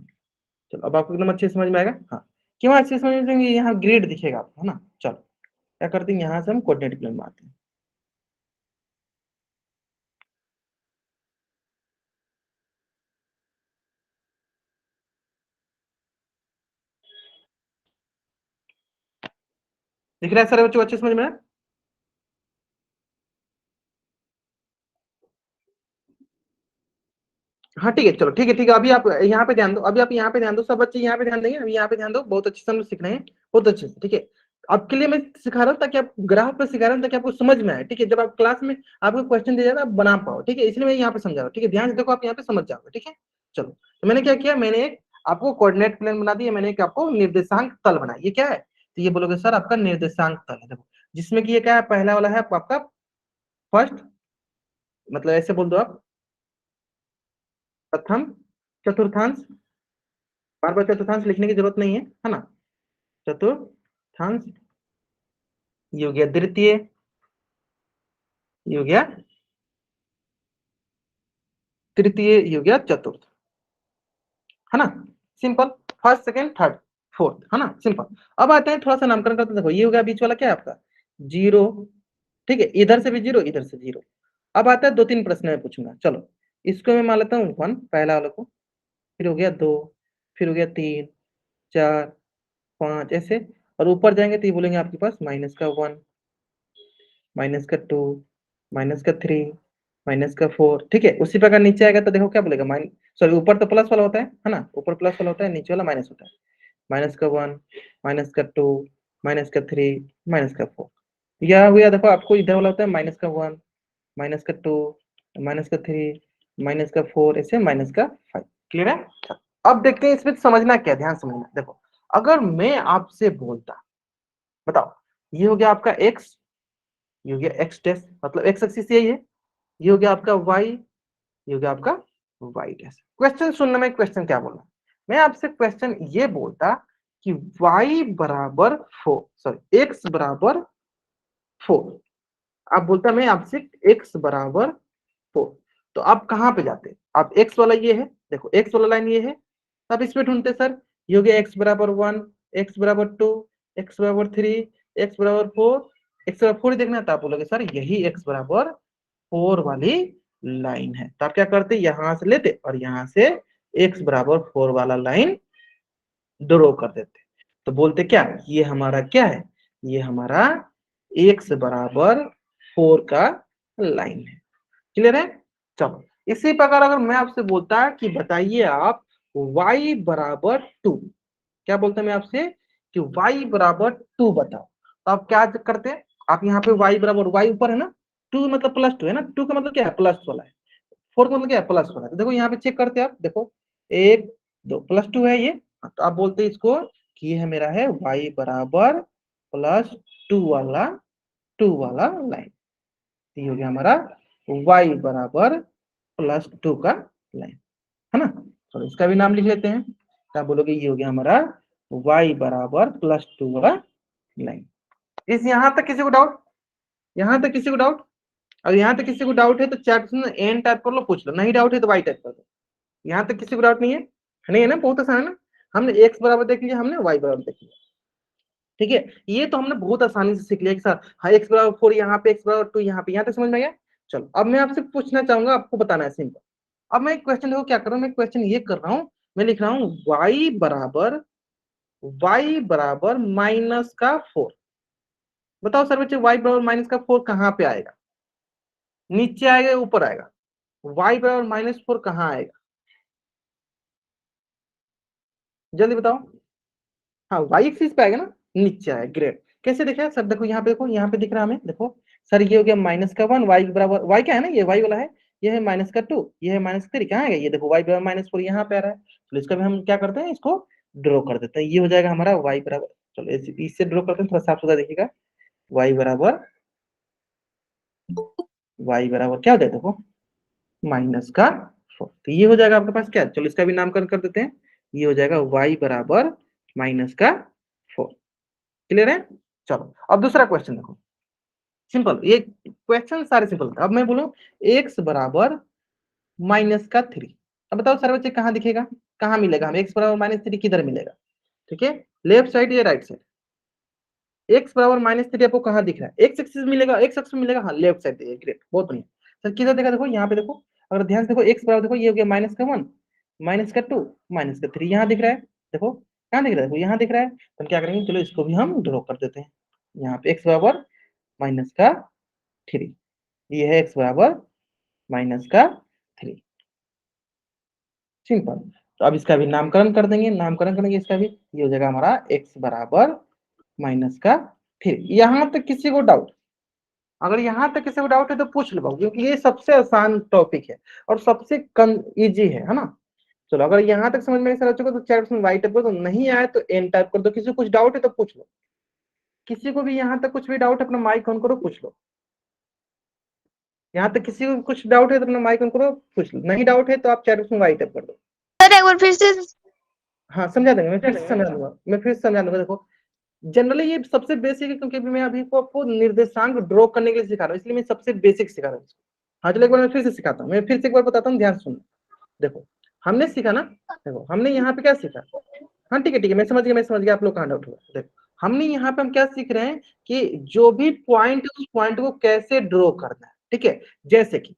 चलो अब आपको एकदम अच्छे से समझ में आएगा। हाँ क्यों अच्छे से समझ में आएंगे, यहाँ ग्रेड दिखेगा आपको, है ना। चलो क्या करते हैं, यहाँ से हम कोऑर्डिनेट प्लेन में आते हैं। दिख रहा है सर बच्चों, अच्छे समझ में आया? हाँ ठीक है, चलो ठीक है ठीक है। अभी आप यहाँ पे ध्यान दो, अभी आप यहाँ पे ध्यान दो, सब बच्चे यहाँ पे ध्यान देंगे, अभी यहाँ पे ध्यान दो, बहुत अच्छे से हम लोग सीख रहे हैं, बहुत अच्छे से, ठीक है। आपके लिए मैं सिखा रहा हूँ ताकि आप ग्राफ पे सिखा रहा हूँ ताकि आपको समझ में आए, ठीक है। जब आप क्लास में आपको क्वेश्चन दिया जाए आप बना पाओ, ठीक है, इसलिए मैं यहाँ पे समझा रहा हूँ, ठीक है। ध्यान से देखो, आप यहाँ पे समझ जाओगे, ठीक है। चलो तो मैंने क्या किया, मैंने एक आपको कोऑर्डिनेट प्लेन बना दिया, मैंने एक आपको निर्देशांक तल बनाया। ये क्या है, तो ये बोलोगे सर आपका निर्देशांक तल है। देखो जिसमें कि ये क्या है, पहला वाला है आपका फर्स्ट, मतलब ऐसे बोल दो आप, प्रथम चतुर्थांश, बार बार चतुर्थांश लिखने की जरूरत नहीं है ना। चतुर्थांश, ये हो गया द्वितीय, ये हो गया तृतीय, ये हो गया चतुर्थ, है ना। Simple, first second third fourth, है ना, सिंपल। अब आते हैं थोड़ा सा नामकरण करते हैं। देखो ये हो गया बीच वाला, क्या है आपका जीरो, ठीक है, इधर से भी जीरो, इधर से जीरो। अब आता है दो तीन प्रश्न मैं पूछूंगा, चलो इसको मैं मान लेता हूँ वन, पहला वाला को, फिर हो गया दो, फिर हो गया तीन, चार, पांच, ऐसे। और ऊपर जाएंगे तो ये बोलेंगे आपके पास माइनस का वन, माइनस का टू, माइनस का थ्री, माइनस का फोर, ठीक है। उसी प्रकार नीचे आएगा तो देखो क्या बोलेगा, माइन सॉरी ऊपर तो प्लस वाला होता है ना, ऊपर प्लस वाला होता है, नीचे वाला माइनस होता है। माइनस का वन, माइनस का टू, माइनस का थ्री, माइनस का फोर। यह हुआ देखो, आपको इधर वाला होता है माइनस का वन, माइनस का टू, माइनस का थ्री, माइनस का फोर, ऐसे माइनस का फाइव। क्लियर है। अब देखते हैं इसमें समझना क्या है, ध्यान समझना। देखो अगर मैं आपसे बोलता, बताओ ये हो गया आपका एक्स, ये हो गया एक्स डैश, मतलब एक्स एक्सिस यही है, ये हो गया आपका वाई, ये हो गया आपका वाई डैश। क्वेश्चन सुनने में, क्वेश्चन क्या बोला, मैं आपसे क्वेश्चन ये बोलता कि y बराबर फोर, सॉरी x बराबर फोर, आप बोलता मैं आपसे x बराबर फोर, तो आप कहाँ पे जाते, आप x वाला ये है, देखो x वाला लाइन ये है, आप इस पे ढूंढते सर। ये हो गया x बराबर वन, x बराबर टू, x बराबर थ्री, x बराबर फोर, x बराबर फोर ही देखना था, आप बोलोगे सर यही x बराबर फोर वाली लाइन है। तो आप क्या करते, यहां से लेते और यहां से x बराबर फोर वाला लाइन ड्रॉ कर देते, तो बोलते क्या, ये हमारा क्या है, ये हमारा x बराबर फोर का लाइन है। क्लियर है। चलो इसी प्रकार अगर मैं आपसे बोलता कि बताइए आप y बराबर टू, क्या बोलते हैं मैं आपसे कि y बराबर टू बताओ, तो आप क्या करते हैं, आप यहाँ पे y बराबर, y ऊपर है ना, टू मतलब प्लस टू है ना, टू का मतलब क्या है, प्लस वाला है, फोर का मतलब क्या है, प्लस वाला है। तो देखो यहाँ पे चेक करते हैं आप, देखो एक दो प्लस टू है ये, तो आप बोलते हैं इसको कि ये है मेरा है y बराबर प्लस टू वाला लाइन। ये हो गया हमारा y बराबर प्लस टू का लाइन, है ना। चलो इसका भी नाम लिख लेते हैं, तो आप बोलोगे ये हो गया हमारा y बराबर +2 वाला लाइन। इस यहाँ तक किसी को डाउट? यहाँ तक किसी को डाउट? अगर यहाँ तक किसी को डाउट है तो चैट में एन टाइप कर लो, पूछ लो, नहीं डाउट है तो वाई टाइप कर दो। यहाँ तक किसी को डाउट नहीं है? नहीं है ना, बहुत आसान है ना। हमने x बराबर देख लिया, हमने y बराबर देख लिया, ठीक है। ये तो हमने बहुत आसानी से सीख लिया कि सर हाँ x बराबर 4 यहाँ पे, x बराबर 2 यहाँ पे, यहाँ तक समझ में आ गया। चलो अब मैं आपसे पूछना चाहूंगा, आपको बताना है सिंपल। अब मैं एक क्वेश्चन देखो क्या कर रहा हूँ, मैं क्वेश्चन ये कर रहा हूँ, मैं लिख रहा हूँ y बराबर -4। बताओ सर बच्चे y बराबर -4 कहाँ पे आएगा? नीचे आएगा या ऊपर आएगा? y बराबर -4 कहाँ आएगा? जल्दी बताओ। हाँ y एक्सिस पे आएगा ना, नीचे आएगा। ग्रेट। कैसे देखा सर? देखो यहाँ पे, देखो यहाँ पे दिख रहा है हमें, देखो सर ये हो गया -1, y बराबर, y क्या है ना, ये y वाला है, ये है -2, ये है -3, कहाँ है ये? देखो y बराबर -4 यहाँ पे आ रहा है, तो इसका भी हम क्या करते हैं, इसको ड्रॉ कर देते हैं। ये हो जाएगा हमारा y बराबर, चलो इससे ड्रॉ करते हैं, थोड़ा साफ सुथरा देखिएगा। y बराबर क्या हो जाएगा देखो, -4, तो ये हो जाएगा आपके पास क्या, चलो इसका भी नामकरण कर देते हैं, ये हो जाएगा y बराबर -4। क्लियर है? चलो अब दूसरा क्वेश्चन देखो, सिंपल, ये क्वेश्चन सारे सिंपल। अब मैं बोलूं x बराबर -3, अब बताओ सर बच्चे कहाँ दिखेगा, कहाँ मिलेगा हमें x बराबर -3, किधर मिलेगा? ठीक है, लेफ्ट साइड या राइट साइड? x बराबर -3 आपको कहाँ दिख रहा है? x एक्सिस मिलेगा, x एक्सिस मिलेगा, हाँ लेफ्ट साइड देखिए। ग्रेट, बहुत बढ़िया सर। किधर देखा? देखो यहाँ पे देखो, अगर ध्यान से देखो x बराबर, देखो ये हो गया -1, -2, -3, यहाँ दिख रहा है, देखो कहाँ दिख रहा है? देखो यहाँ दिख रहा है। तो हम क्या करेंगे, चलो इसको भी हम ड्रॉ कर देते हैं। यहाँ पे x बराबर -3, ये है x बराबर -3, सिंपल। तो अब इसका भी नामकरण कर देंगे, नामकरण करेंगे इसका भी, ये हो जाएगा हमारा x बराबर -3। यहाँ तक किसी को डाउट? अगर यहाँ तक किसी को डाउट है तो पूछ लो, क्योंकि ये सबसे आसान टॉपिक है और सबसे इजी है ना। चलो अगर यहाँ तक समझ में नहीं आ चुका तो चैट में वाई टाइप कर दो, नहीं आए तो एन टाइप कर दो। किसी को कुछ डाउट है तो पूछ लो, किसी को भी यहाँ तक कुछ भी डाउट है अपना माइक ऑन करो, पूछ लो। यहाँ तक किसी को कुछ डाउट है तो अपना माइक ऑन करो, पूछ लो। नहीं डाउट है तो आप चैट में वाई टाइप कर दो। सर एक बार फिर से। हाँ समझा देंगे, मैं फिर से समझा दूंगा, मैं फिर से समझा दूंगा। देखो जनरली ये सबसे बेसिक है, क्योंकि मैं अभी को आपको निर्देशांक ड्रॉ करने के लिए सिखा रहा हूँ, इसलिए मैं सबसे बेसिक सिखा रहा हूँ। हाँ चलो एक बार मैं फिर से सिखाता हूँ, मैं फिर से एक बार बताता हूँ, ध्यान सुनो। देखो हमने सीखा ना, देखो हमने यहाँ पे क्या सीखा। हाँ ठीक है ठीक है, मैं समझ गया, मैं समझ गया आप लोग कहाँ डाउट हुआ। देखो हमने यहाँ पे हम क्या सीख रहे हैं कि जो भी पॉइंट है उस पॉइंट को कैसे ड्रॉ करना है। ठीक है, जैसे कि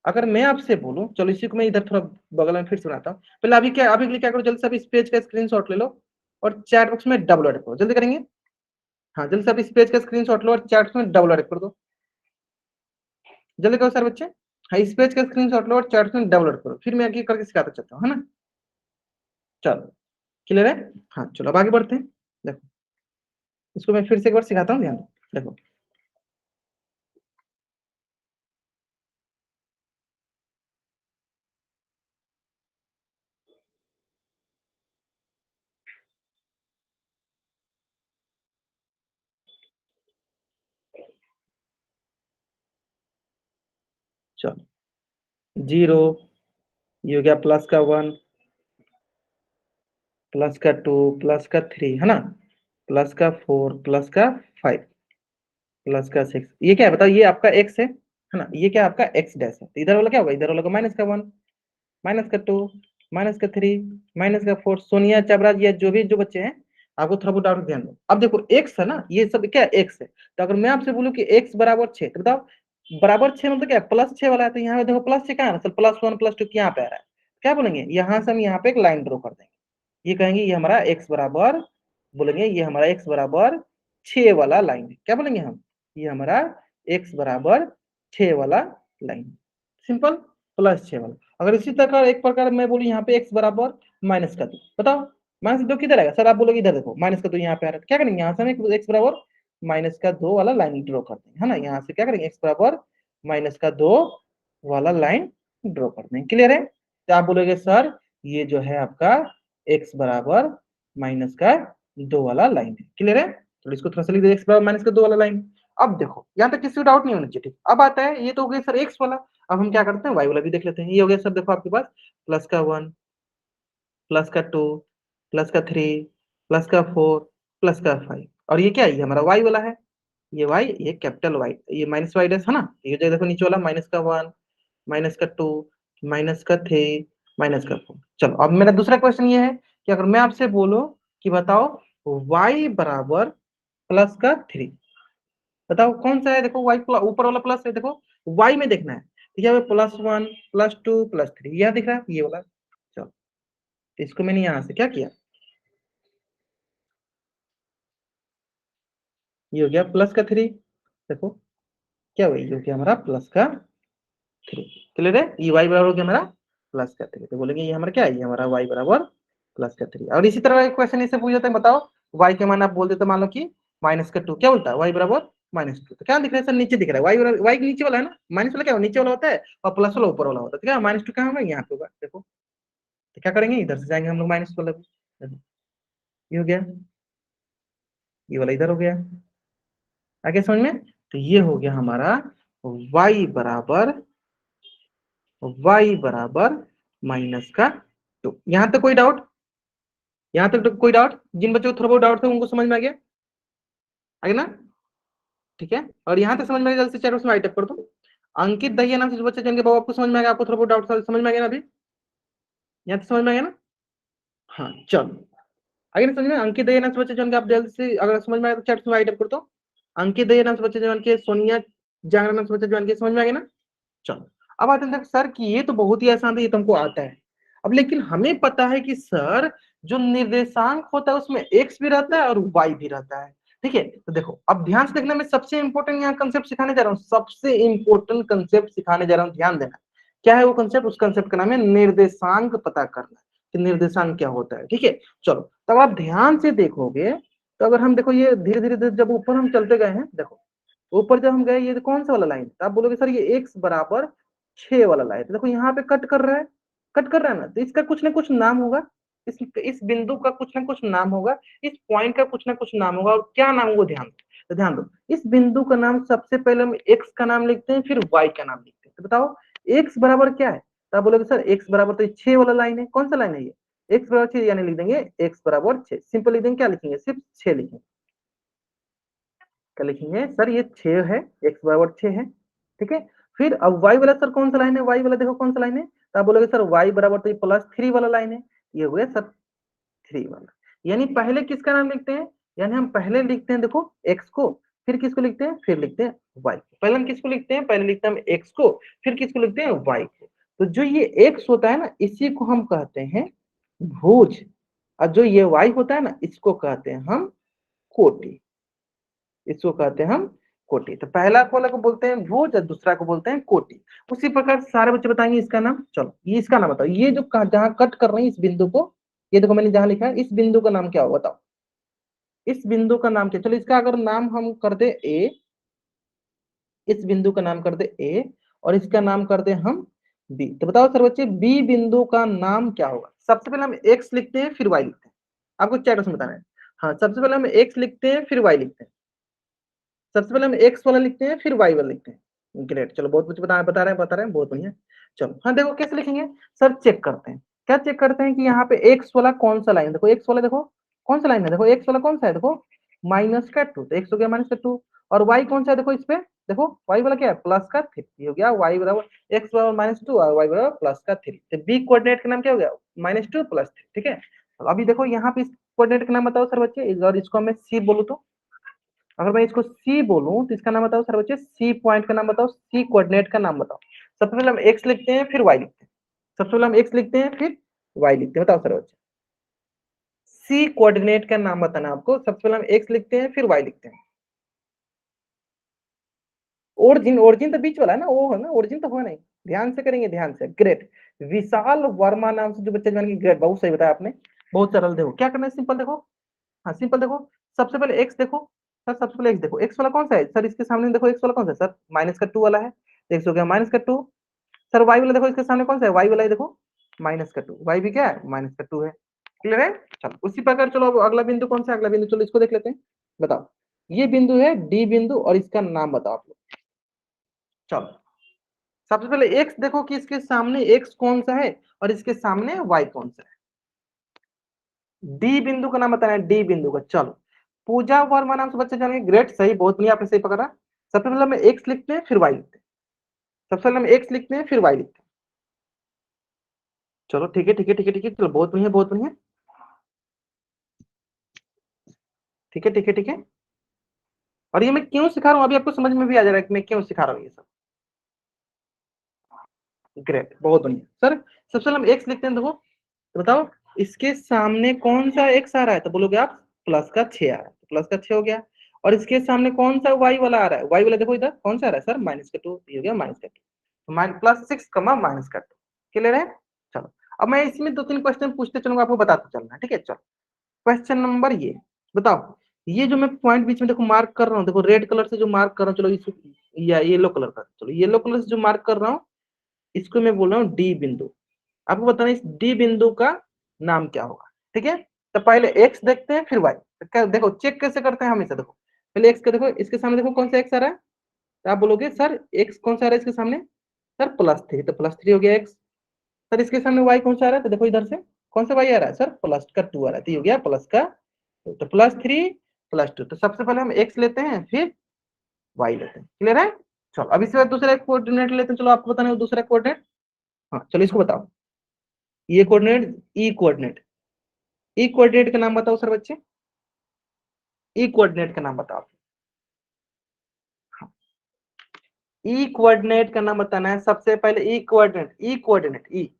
अगर मैं आपसे बोलूं, चलो इसी को मैं इधर थोड़ा बगल में फिर सुनाता हूँ। पहले अभी क्या, अभी के लिए क्या करो, जल्दी से इस पेज का स्क्रीनशॉट ले लो और चैट बॉक्स में डबल एड करो। जल्दी करेंगे, हाँ जल्दी से इस पेज का स्क्रीनशॉट लो और चैट बॉक्स में डबल एड कर दो। जल्दी करो सर बच्चे, हाँ इस पेज का स्क्रीनशॉट लो और चैट बॉक्स में डबल एड करो, फिर मैं आगे करके सिखाता चलता हूँ, है ना। चलो क्लियर है? हाँ चलो अब आगे बढ़ते हैं। देखो इसको मैं फिर से एक बार सिखाता हूँ, ध्यान दो। देखो चलो 0, ये हो गया +1, +2, +3, है ना, +4, +5, +6, ये क्या है बताओ? ये आपका x है ना, ये क्या आपका x डैश है। तो इधर वाला क्या होगा? इधर वाला -1, -2, -3, -4। सोनिया चबराज या जो भी जो बच्चे हैं, आपको थोड़ा बहुत डाउट ध्यान दो। अब देखो x है ना, ये सब क्या x है। तो अगर मैं आपसे बोलूं कि x बराबर 6, तो बताओ बराबर 6 मतलब क्या है? +6 वाला है, तो यहाँ देखो +6 कहाँ है, +1 +2 यहाँ पे आ रहा है। क्या बोलेंगे? यहाँ से हम यहाँ पे एक लाइन ड्रॉ कर देंगे, ये कहेंगे ये हमारा x बराबर, बोलेंगे ये हमारा x बराबर 6 वाला लाइन है। क्या बोलेंगे हम? ये हमारा x बराबर 6 वाला लाइन, सिंपल, +6 वाला। अगर इसी तरह एक प्रकार मैं बोलूं यहाँ पे x बराबर -2, बताओ -2 किधर आएगा सर? आप बोलोगे इधर देखो -2 यहाँ पे आ रहा है। क्या करेंगे? यहाँ से हम x बराबर -2 वाला लाइन ड्रॉ करते हैं, है ना। यहाँ से क्या करेंगे? x बराबर -2 वाला लाइन ड्रॉ करते हैं। क्लियर है? तो आप बोलोगे सर ये जो है आपका x बराबर -2 वाला लाइन है। क्लियर है? तो इसको थोड़ा सा लिख दे, x बराबर -2 वाला लाइन। अब देखो यहाँ तक किसी को डाउट नहीं होना चाहिए, ठीक। अब आता है, ये तो हो गया सर एक्स वाला। अब हम क्या करते हैं, वाई वाला भी देख लेते हैं। ये हो गया सर, देखो आपके पास प्लस का 1, प्लस का 2, प्लस का 3, प्लस का 4, प्लस का 5, और ये क्या है, ये हमारा वाई वाला है। ये वाई, ये कैपिटल वाई, ये माइनस वाई डैश है ना। ये जो देखो नीचे वाला माइनस का 1, माइनस का 2, माइनस का 3, माइनस का 4। चलो अब मेरा दूसरा क्वेश्चन ये है कि अगर मैं आपसे बोलूं कि बताओ y बराबर प्लस का 3, बताओ कौन सा है। देखो y ऊपर वाला प्लस है, देखो y में देखना है। ठीक है, प्लस 1, प्लस 2, प्लस 3, यह दिख रहा है, ये वाला। चलो इसको मैंने यहां से क्या किया, ये हो गया प्लस का 3। देखो क्या हुआ, ये हो गया हमारा प्लस का 3। क्लियर है, ये y बराबर हो गया हमारा प्लस का 3। तो बोलेंगे ये हमारा क्या है, ये हमारा y बराबर प्लस का 3। और इसी तरह एक क्वेश्चन इससे पूछ जाता है, बताओ y के मान आप बोल देते, मान लो कि माइनस का 2, क्या बोलता है y बराबर -2। तो क्या दिख रहा है सर, नीचे दिख रहा है y के नीचे वाला है ना। माइनस वाला क्या नीचे वाला होता है, और प्लस वाला ऊपर वाला होता है। ठीक है, -2 कहाँ होगा, यहाँ पे होगा। देखो तो क्या करेंगे, इधर से जाएंगे हम लोग माइनस वाला भी। ये हो गया, ये वाला इधर हो गया। आगे समझ में। तो ये हो गया हमारा y बराबर माइनस का 2। यहां तक कोई डाउट, यहां तक तो कोई डाउट, जिन बच्चों को थोड़ा बहुत डाउट था उनको समझ में आ गया, आगे ना। ठीक है, और यहां तक समझ में आ गया, जल्दी से चैट बॉक्स में आई टाइप कर दो। अंकित दहिया नाम से जो बच्चे जिनके बाबू आपको समझ में आ गया, आपको थोड़ा बहुत डाउट समझ में आ गया ना अभी, यहाँ तक समझ में आ गया ना। हाँ चलो, आगे ना समझ में। अंकित दहिया नाम से बच्चे जिनके आप जल्दी से अगर समझ में आया तो चैट में आई टाइप कर दो। अंकित दहिया नाम से बच्चे जवान के, सोनिया जांगरा नाम से बच्चे जवान के, समझ में आ गया ना। चलो अब आते हैं सर कि ये तो बहुत ही आसान है, ये तुमको आता है। अब लेकिन हमें पता है कि सर जो निर्देशांक होता है उसमें एक्स भी रहता है और वाई भी रहता है। ठीक है, तो देखो अब ध्यान से देखना, मैं सबसे इंपॉर्टेंट यहाँ कंसेप्ट सिखाने जा रहा हूँ, सबसे इंपॉर्टेंट कंसेप्ट सिखाने जा रहा हूँ, ध्यान देना। क्या है वो कंसेप्ट, उस कंसेप्ट का नाम है निर्देशांक पता करना, कि निर्देशांक क्या होता है। ठीक है, चलो तब आप ध्यान से देखोगे तो अगर हम देखो ये धीरे धीरे जब ऊपर हम चलते गए हैं, देखो ऊपर जब हम गए, ये कौन सा वाला लाइन, तो आप बोलोगे सर ये x बराबर 6 वाला लाइन। तो देखो यहाँ पे कट कर रहा है, कट कर रहा है ना, तो इसका कुछ ना कुछ नाम होगा। इस बिंदु का कुछ ना कुछ नाम होगा, इस पॉइंट का कुछ ना कुछ नाम होगा, और क्या नाम होगा ध्यान दो। तो ध्यान दो, इस बिंदु का नाम सबसे पहले हम x का नाम लिखते हैं, फिर y का नाम लिखते हैं। तो बताओ x बराबर क्या है, तो आप बोलोगे सर x बराबर तो 6 वाला लाइन है। कौन सा लाइन है ये, x बराबर 6, यानी लिख देंगे x बराबर 6। सिंपल लिख देंगे, क्या लिखेंगे, सिर्फ 6 लिखेंगे। क्या लिखेंगे सर, ये 6 है, x बराबर 6 है। ठीक है, फिर अब y वाला सर कौन सा लाइन है, y वाला देखो कौन सा लाइन है, तो आप बोलोगे सर y बराबर तो ये +3 वाला लाइन है। ये हो गया सर 3 वाला। यानी पहले किसका नाम लिखते हैं, यानी हम पहले लिखते हैं देखो x को, फिर किसको लिखते हैं, फिर लिखते हैं y को। पहले हम किसको लिखते हैं, पहले लिखते हैं हम x को, फिर किसको लिखते हैं, y को। तो जो ये x होता है ना, इसी को हम कहते हैं भुज, और जो ये y होता है ना, इसको कहते हैं हम कोटि। इसको कहते हैं हम कोटि। तो पहला वाला को बोलते हैं भुज और दूसरा को बोलते हैं कोटि। उसी प्रकार सारे बच्चे बताएंगे इसका नाम। चलो ये इसका नाम बताओ, ये जो जहां कट कर रहे हैं इस बिंदु को, ये देखो मैंने जहां लिखा है, इस बिंदु का नाम क्या होगा बताओ, इस बिंदु का नाम क्या। चलो इसका अगर नाम हम कर दे ए, इस बिंदु का नाम कर दे ए, और इसका नाम कर दे हम बी। तो बताओ सर बच्चे, बी बिंदु का नाम क्या होगा। सबसे पहले हम एक्स लिखते हैं, फिर वाई लिखते हैं। आपको चैट में बताना है। हाँ, सबसे पहले हम एक्स लिखते हैं, फिर वाई लिखते हैं। सबसे पहले हम एक्स वाला लिखते हैं, फिर वाई वाला लिखते हैं। ग्रेट, चलो बहुत कुछ बता रहे हैं, बहुत बढ़िया। चलो हाँ देखो कैसे लिखेंगे सर, चेक करते हैं। क्या चेक करते हैं कि यहाँ पे एक्स वाला कौन सा लाइन, देखो एक्स वाला देखो कौन सा लाइन है, देखो एक्स वाला कौन सा है, देखो -2, तो एक्स हो गया -2। और वाई कौन सा है, देखो इस पे देखो वाई वाला क्या है, +3 हो गया। वाई बराबर एक्स बराबर -2 और वाई बराबर +3। तो बी कोऑर्डिनेट का नाम क्या हो गया, -2 +3। ठीक है, अभी देखो यहाँ पे इस कोऑर्डिनेट का नाम बताओ सर बच्चे, और इसको मैं सी बोलूँ तो, अगर मैं इसको सी बोलूं तो इसका नाम बताओ सर बच्चे, सी पॉइंट का नाम बताओ, सी कोऑर्डिनेट का नाम बताओ। सबसे पहले हम एक्स लिखते हैं, फिर वाई लिखते हैं। सबसे पहले हम एक्स लिखते हैं, फिर वाई लिखते हैं। बताओ सर बच्चे, सी कोऑर्डिनेट का नाम बताना आपको। सबसे पहले हम एक्स लिखते हैं, फिर वाई लिखते हैं। ओरिजिन, ओरिजिन तो बीच वाला है ना, वो है ना, ओरिजिन तो हुआ नहीं। ध्यान से करेंगे, ध्यान से। ग्रेट, विशाल वर्मा नाम से जो बच्चे जानेंगे, ग्रेट, बहुत सही बताया आपने, बहुत सरल। देखो क्या करना है, सिंपल देखो। हाँ सिंपल देखो, सबसे पहले एक्स देखो सर, सबसे पहले एक्स देखो, एक्स वाला कौन सा है सर, इसके सामने देखो एक्स वाला कौन सा है सर, -2 वाला है। एक्स हो गया -2। सर वाई वाला देखो, इसके सामने कौन सा है, वाई वाला है, देखो -2। वाई भी क्या है, -2 है। क्लियर है। चलो उसी प्रकार चलो अब अगला बिंदु कौन सा है, अगला बिंदु चलो इसको देख लेते हैं। बताओ ये बिंदु है डी बिंदु, और इसका नाम बताओ आप लोग। चलो सबसे पहले एक्स देखो कि इसके सामने एक्स कौन सा है और इसके सामने वाई कौन सा है। डी बिंदु का नाम बताना है, डी बिंदु का। चलो पूजा वर्मा नाम से बच्चे जानेंगे, ग्रेट, सही, बहुत बढ़िया, आपने सही पकड़ा। सबसे पहले हम एक्स लिखते हैं फिर वाई लिखते हैं, सबसे पहले हम एक्स लिखते हैं फिर वाई लिखते हैं। चलो ठीक है ठीक है ठीक है ठीक है, चलो बहुत बढ़िया बहुत बढ़िया, ठीक है ठीक है ठीक है। और ये मैं क्यों सिखा रहा हूँ अभी आपको समझ में भी आ जा रहा है कि मैं क्यों सिखा रहा हूँ ये सब। ग्रेट, बहुत बढ़िया सर। सबसे पहले हम एक्स लिखते हैं, देखो तो बताओ इसके सामने कौन सा एक्स आ रहा है, तो बोलोगे आप प्लस का 6 आ रहा है, तो प्लस का 6 हो गया। और इसके सामने कौन सा वाई वाला आ रहा है, वाई वाला देखो इधर कौन सा आ रहा है सर, माइनस का 2, ये हो गया माइनस का 2, तो प्लस 6 कमा माइनस का 2, क्लियर है। चलो अब मैं इसमें दो तीन क्वेश्चन पूछते चलूंगा, आपको बताते चलना है, ठीक है। चलो क्वेश्चन नंबर ये बताओ, ये जो मैं पॉइंट बीच में देखो मार्क कर रहा हूँ, देखो रेड कलर से जो मार्क कर रहा हूँ, चलो इस या येलो कलर का, चलो येलो कलर से जो मार्क कर रहा हूँ इसको मैं बोल रहा हूँ डी बिंदु। आपको बताना इस डी बिंदु का नाम क्या होगा, ठीक है। तो पहले एक्स देखते हैं फिर वाई, देखो चेक कैसे करते हैं हमेशा, देखो पहले एक्स का देखो, इसके सामने देखो कौन सा एक्स आ रहा है, तो आप बोलोगे सर एक्स कौन सा आ रहा है इसके सामने, सर +3, तो +3 हो गया एक्स। सर इसके सामने वाई कौन सा आ रहा है, तो देखो इधर से कौन सा वाई आ रहा है, सर प्लस का 2 आ रहा है, तो ये हो गया प्लस का, तो +3 +2, तो सबसे पहले हम एक्स लेते हैं फिर वाई लेते हैं, क्लियर है। चलो अब इसके बाद दूसरा कोऑर्डिनेट लेते हैं, चलो आपको बताना है दूसरा कोऑर्डिनेट। हाँ चलो इसको बताओ, ये कोऑर्डिनेट ई कोऑर्डिनेट, ई कोऑर्डिनेट का नाम बताओ सर बच्चे, ई कोऑर्डिनेट का नाम बताओ। ई कोऑर्डिनेट का नाम बताना है सबसे पहले, ई कोऑर्डिनेट, ई कोऑर्डिनेट, ई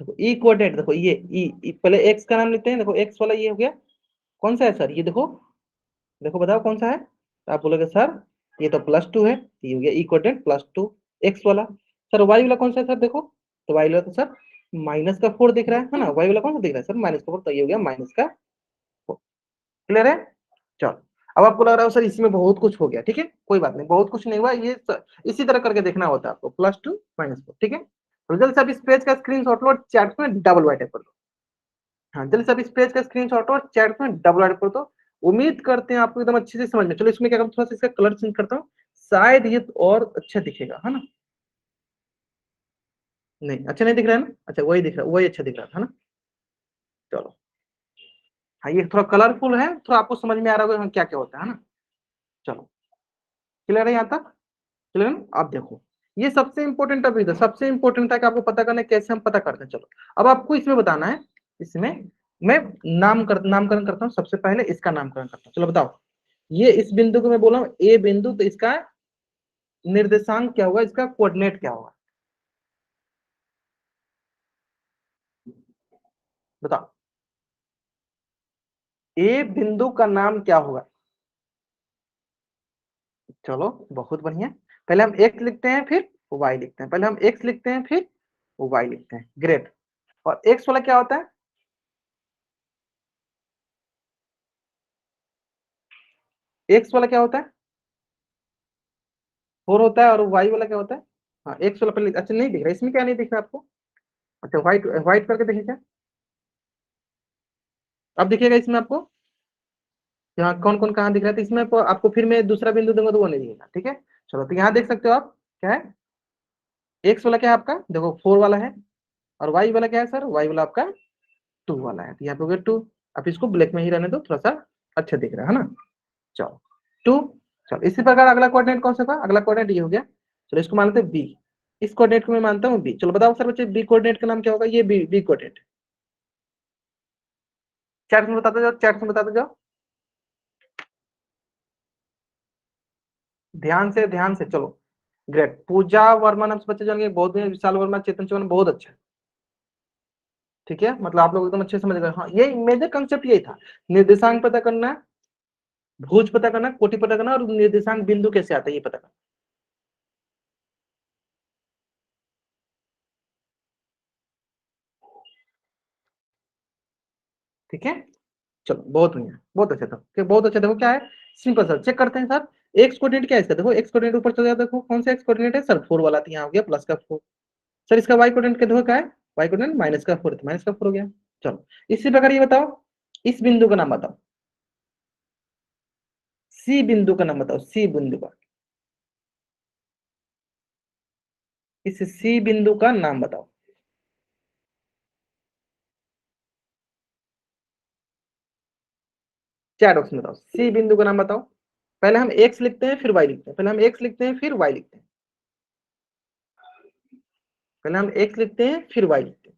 देखो, ई कोऑर्डिनेट देखो ये ई पहले एक्स का नाम लेते हैं, देखो एक्स वाला ये हो गया, कौन सा है सर, ये देखो, देखो बताओ कौन सा है, तो आप बोलोगे सर ये तो +2 है, तो ये हो गया ई कोऑर्डिनेट +2 एक्स वाला। सर वाई वाला कौन सा है सर, देखो तो वाई वाला तो सर -4 दिख रहा है ना, वाई वाला कौन सा दिख रहा है सर -4, तो ये हो गया -4, क्लियर है। चलो अब आपको लग रहा है सर इसमें बहुत कुछ हो गया, ठीक है, कोई बात नहीं, बहुत कुछ नहीं हुआ, ये इसी तरह करके देखना होता है आपको, +2 -4, ठीक है। तो जल्दी से आप इस पेज का स्क्रीनशॉट लो और चैट में डबल वाइट कर दो। हाँ जल्दी से आप इस पेज का स्क्रीनशॉट लो और चैट में डबल वाइट कर दो। उम्मीद करते हैं आपको एकदम अच्छे से समझ में। चलो इसमें क्या करता हूँ, थोड़ा सा इसका कलर चेंज करता हूँ, शायद ये और अच्छा दिखेगा, है ना। नहीं अच्छा नहीं दिख रहा है ना, अच्छा वही दिख रहा है, वही अच्छा दिख रहा था ना। चलो हाँ ये थोड़ा कलरफुल है, थोड़ा आपको समझ में आ रहा होगा क्या क्या होता है ना। चलो क्लियर है यहाँ तक, क्लियर है। आप देखो ये सबसे इंपॉर्टेंट अभी था, सबसे इंपॉर्टेंट था कि आपको पता करना है कैसे हम पता करते हैं। चलो अब आपको इसमें बताना है, इसमें मैं नामकरण करता हूँ, सबसे पहले इसका नामकरण करता हूँ। चलो बताओ, ये इस बिंदु को मैं बोला हूँ ए बिंदु, तो इसका निर्देशांक क्या होगा, इसका कोऑर्डिनेट क्या होगा, बताओ ए बिंदु का नाम क्या होगा। चलो बहुत बढ़िया, पहले हम एक्स लिखते हैं फिर वाई लिखते हैं, पहले हम एक्स लिखते हैं फिर वाई लिखते हैं, ग्रेट। और एक्स वाला क्या होता है, एक्स वाला क्या होता है 4 होता है, और वाई वाला क्या होता है, हाँ एक्स वाला पहले, अच्छा नहीं दिख रहा इसमें, क्या नहीं दिख रहा आपको, अच्छा व्हाइट व्हाइट करके देखिए क्या, अब दिखेगा इसमें आपको, यहाँ कौन कौन कहाँ दिख रहा है, तो इसमें आपको फिर मैं दूसरा बिंदु दूंगा तो वो नहीं दिखेगा, ठीक है। चलो तो यहाँ देख सकते हो आप क्या है, एक्स वाला क्या है आपका, देखो 4 वाला है, और वाई वाला क्या है सर, वाई वाला आपका 2 वाला है, तो यहाँ पे हो गया 2। अब इसको ब्लैक में ही रहने दो, थोड़ा सा अच्छा दिख रहा है ना। चलो 2, चलो इसी प्रकार अगला कोऑर्डिनेट कौन सा था, अगला कोऑर्डिनेट ये हो गया, चलो इसको मानते हैं बी, इस कोऑर्डिनेट को मैं मानता हूँ बी। चलो बताओ सर बच्चे बी कोऑर्डिनेट का नाम क्या होगा, ये बी कोऑर्डिनेट, चैट में बताते जाओ, चैट में बताते जाओ, ध्यान से चलो। ग्रेट, पूजा वर्मा नाम से बच्चे जाएंगे, बहुत बढ़िया, विशाल वर्मा, चेतन चौहान, बहुत अच्छा, ठीक है, मतलब आप लोग एकदम अच्छे समझ गए। हाँ ये मेजर कंसेप्ट यही था, निर्देशांक पता करना, भुज पता करना, कोटि पता करना, और निर्देशांक बिंदु कैसे आता है ये पता करना, ठीक है। चलो बहुत बढ़िया, बहुत अच्छा था, बहुत अच्छा। देखो क्या है, सिंपल सर, चेक करते हैं सर, एक्स कोऑर्डिनेट क्या है इसका, देखो एक्स कोऑर्डिनेट ऊपर चले जाओ, देखो कौन सा एक्स कोऑर्डिनेट है सर, 4 वाला, तो यहाँ हो गया प्लस का 4। सर इसका वाई कोऑर्डिनेट देखो क्या है, y कोऑर्डिनेट -4 हो गया। चलो इसी प्रकार ये बताओ, इस बिंदु का नाम बताओ, सी बिंदु का नाम बताओ, सी बिंदु का, इस सी बिंदु का नाम बताओ। चार ऑप्शन बताओ, सी बिंदु का नाम बताओ। पहले हम x लिखते हैं फिर y लिखते हैं, पहले हम x लिखते हैं फिर y लिखते हैं, पहले हम x लिखते हैं फिर y लिखते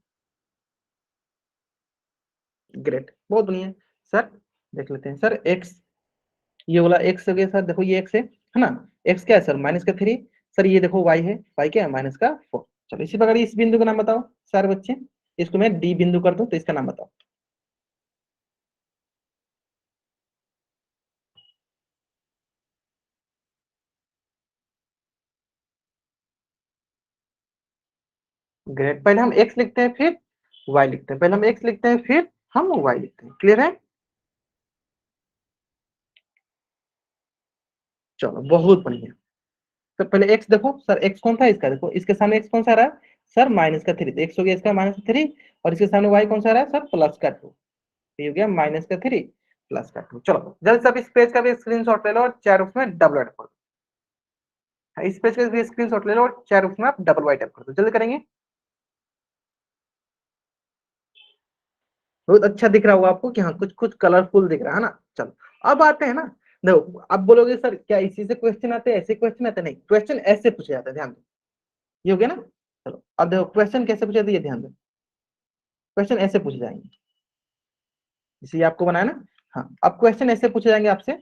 हैं। ग्रेट, बहुत बढ़िया सर। देख लेते हैं सर, x, ये वाला x हो गया सर, देखो ये x है ना, x क्या है सर -3। सर ये देखो y है, y क्या है -4। चलो इसी प्रकार इस बिंदु का नाम बताओ सारे बच्चे, इसको मैं डी बिंदु कर दूं तो इसका नाम बताओ। ग्रेट, पहले हम x लिखते हैं फिर y लिखते हैं, पहले हम x लिखते हैं फिर हम y लिखते हैं, क्लियर है। चलो बहुत बढ़िया। तो पहले x देखो सर, x कौन था इसका, देखो इसके सामने x कौन सा आ रहा है सर -3, तो x हो गया इसका -3, और इसके सामने y कौन सा आ रहा है सर +2, ये हो गया -3 +2। चलो जल्द से अब इस पेज का भी स्क्रीनशॉट ले लो और चार उसमें डबल टाइप कर दो, इस पेज का भी स्क्रीनशॉट ले लो और चार उसमें आप डबल वाई टाइप कर दो, जल्दी करेंगे। बहुत अच्छा दिख रहा होगा आपको कि हाँ कुछ कुछ कलरफुल दिख रहा है ना। चलो अब आते हैं ना, देखो अब बोलोगे सर क्या इसी से क्वेश्चन आते हैं, ऐसे क्वेश्चन आते नहीं, क्वेश्चन ऐसे पूछे जाते हैं, ध्यान दो, ये हो गया ना। चलो अब देखो क्वेश्चन कैसे पूछे जाते हैं, ये ध्यान दो, क्वेश्चन ऐसे पूछे जाएंगे, इसे आपको बनाया ना। हाँ अब क्वेश्चन ऐसे पूछे जाएंगे आपसे,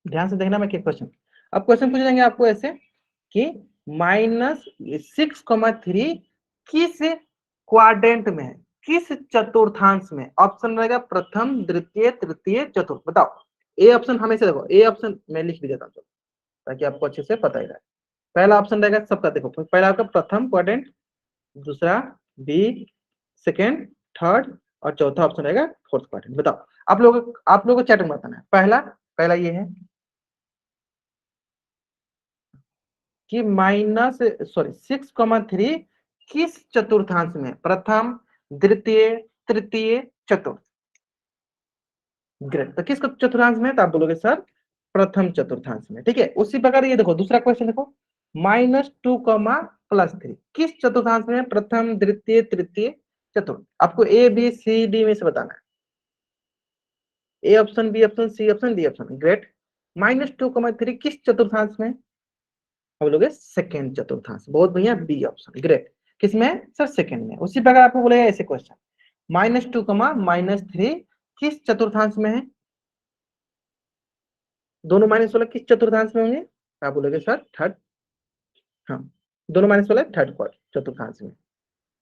ध्यान से देखना मैं क्या क्वेश्चन, अब क्वेश्चन पूछे जाएंगे आपको ऐसे कि -6,3 किस क्वाड्रेंट में है, किस चतुर्थांश में। ऑप्शन रहेगा प्रथम द्वितीय तृतीय चतुर्थ, बताओ। ए ऑप्शन हमेशा देखो, ए ऑप्शन मैं लिख भी देता हूँ ताकि आपको अच्छे से पता ही रहे। पहला ऑप्शन रहेगा सबका, देखो पहला आपका प्रथम क्वाड्रेंट, दूसरा बी, सेकेंड, थर्ड, और चौथा ऑप्शन रहेगा फोर्थ क्वाड्रेंट। बताओ आप लोगों को चैट में बताना है। पहला पहला ये है कि -6,3 किस चतुर्थांश में, प्रथम द्वितीय तृतीय चतुर्थ। ग्रेट, तो किस चतुर्थांश में, तो आप बोलोगे सर प्रथम चतुर्थांश में, ठीक है। उसी प्रकार ये देखो दूसरा क्वेश्चन देखो, -2, +3 किस चतुर्थांश में, प्रथम द्वितीय तृतीय चतुर्थ। आपको ए बी सी डी में से बताना है, A option, B option, C option, D option. Great, -2, 3 किस चतुर्थांश में, हम लोग सेकेंड चतुर्थांश, बहुत बढ़िया, बी ऑप्शन। ग्रेट, किसमें सर, सेकेंड में। उसी प्रकार आपको बोलेगा ऐसे क्वेश्चन, -2, -3 किस चतुर्थांश में है, दोनों माइनस वाला किस चतुर्थांश में होंगे, आप बोलोगे सर थर्ड, हाँ दोनों माइनस वाला थर्ड चतुर्थांश में।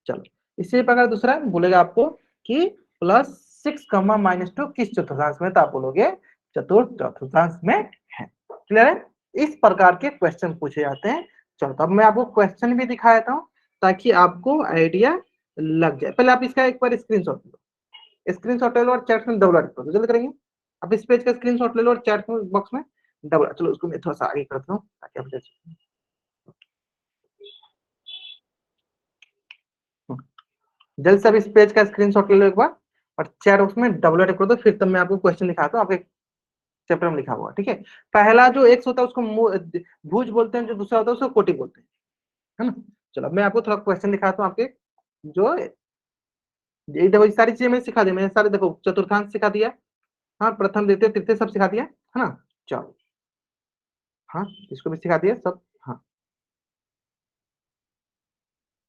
चलो इसी प्रकार दूसरा बोलेगा आपको कि +6, -2 किस चतुर्थांश में, तो आप बोलोगे चतुर्थ चतुर्थांश में है। क्लियर है, इस प्रकार के क्वेश्चन पूछे जाते हैं। चलो तो अब मैं आपको क्वेश्चन भी दिखा देता हूँ ताकि आपको आइडिया लग जाए। पहले आप इसका एक बार स्क्रीनशॉट लो, स्क्रीनशॉट ले लो और चैट में डबल करो, जल्दी करेंगे। अब इस पेज का स्क्रीनशॉट ले लो और चैट बॉक्स में डबल, चलो उसको मैं थोड़ा सा आगे करता हूँ ताकि आप देख सकें। जल्द से अब इस पेज का स्क्रीनशॉट ले लो एक बार और चैट बॉक्स में डबल टिक कर दो, फिर तब मैं आपको क्वेश्चन दिखाता हूँ, आपके चैप्टर में लिखा हुआ, ठीक है। पहला जो एक्स होता है उसको भुज बोलते हैं, जो दूसरा होता है उसको कोटि बोलते हैं, है ना। चलो मैं आपको थोड़ा क्वेश्चन दिखाता हूँ आपके, जो ये देखो ये सारी चीजें मैंने सिखा दी, मैंने सारे देखो चतुर्थांश सिखा दिया, हाँ प्रथम द्वितीय तृतीय सब सिखा दिया, है ना। चलो हाँ इसको भी सिखा दिया सब, हाँ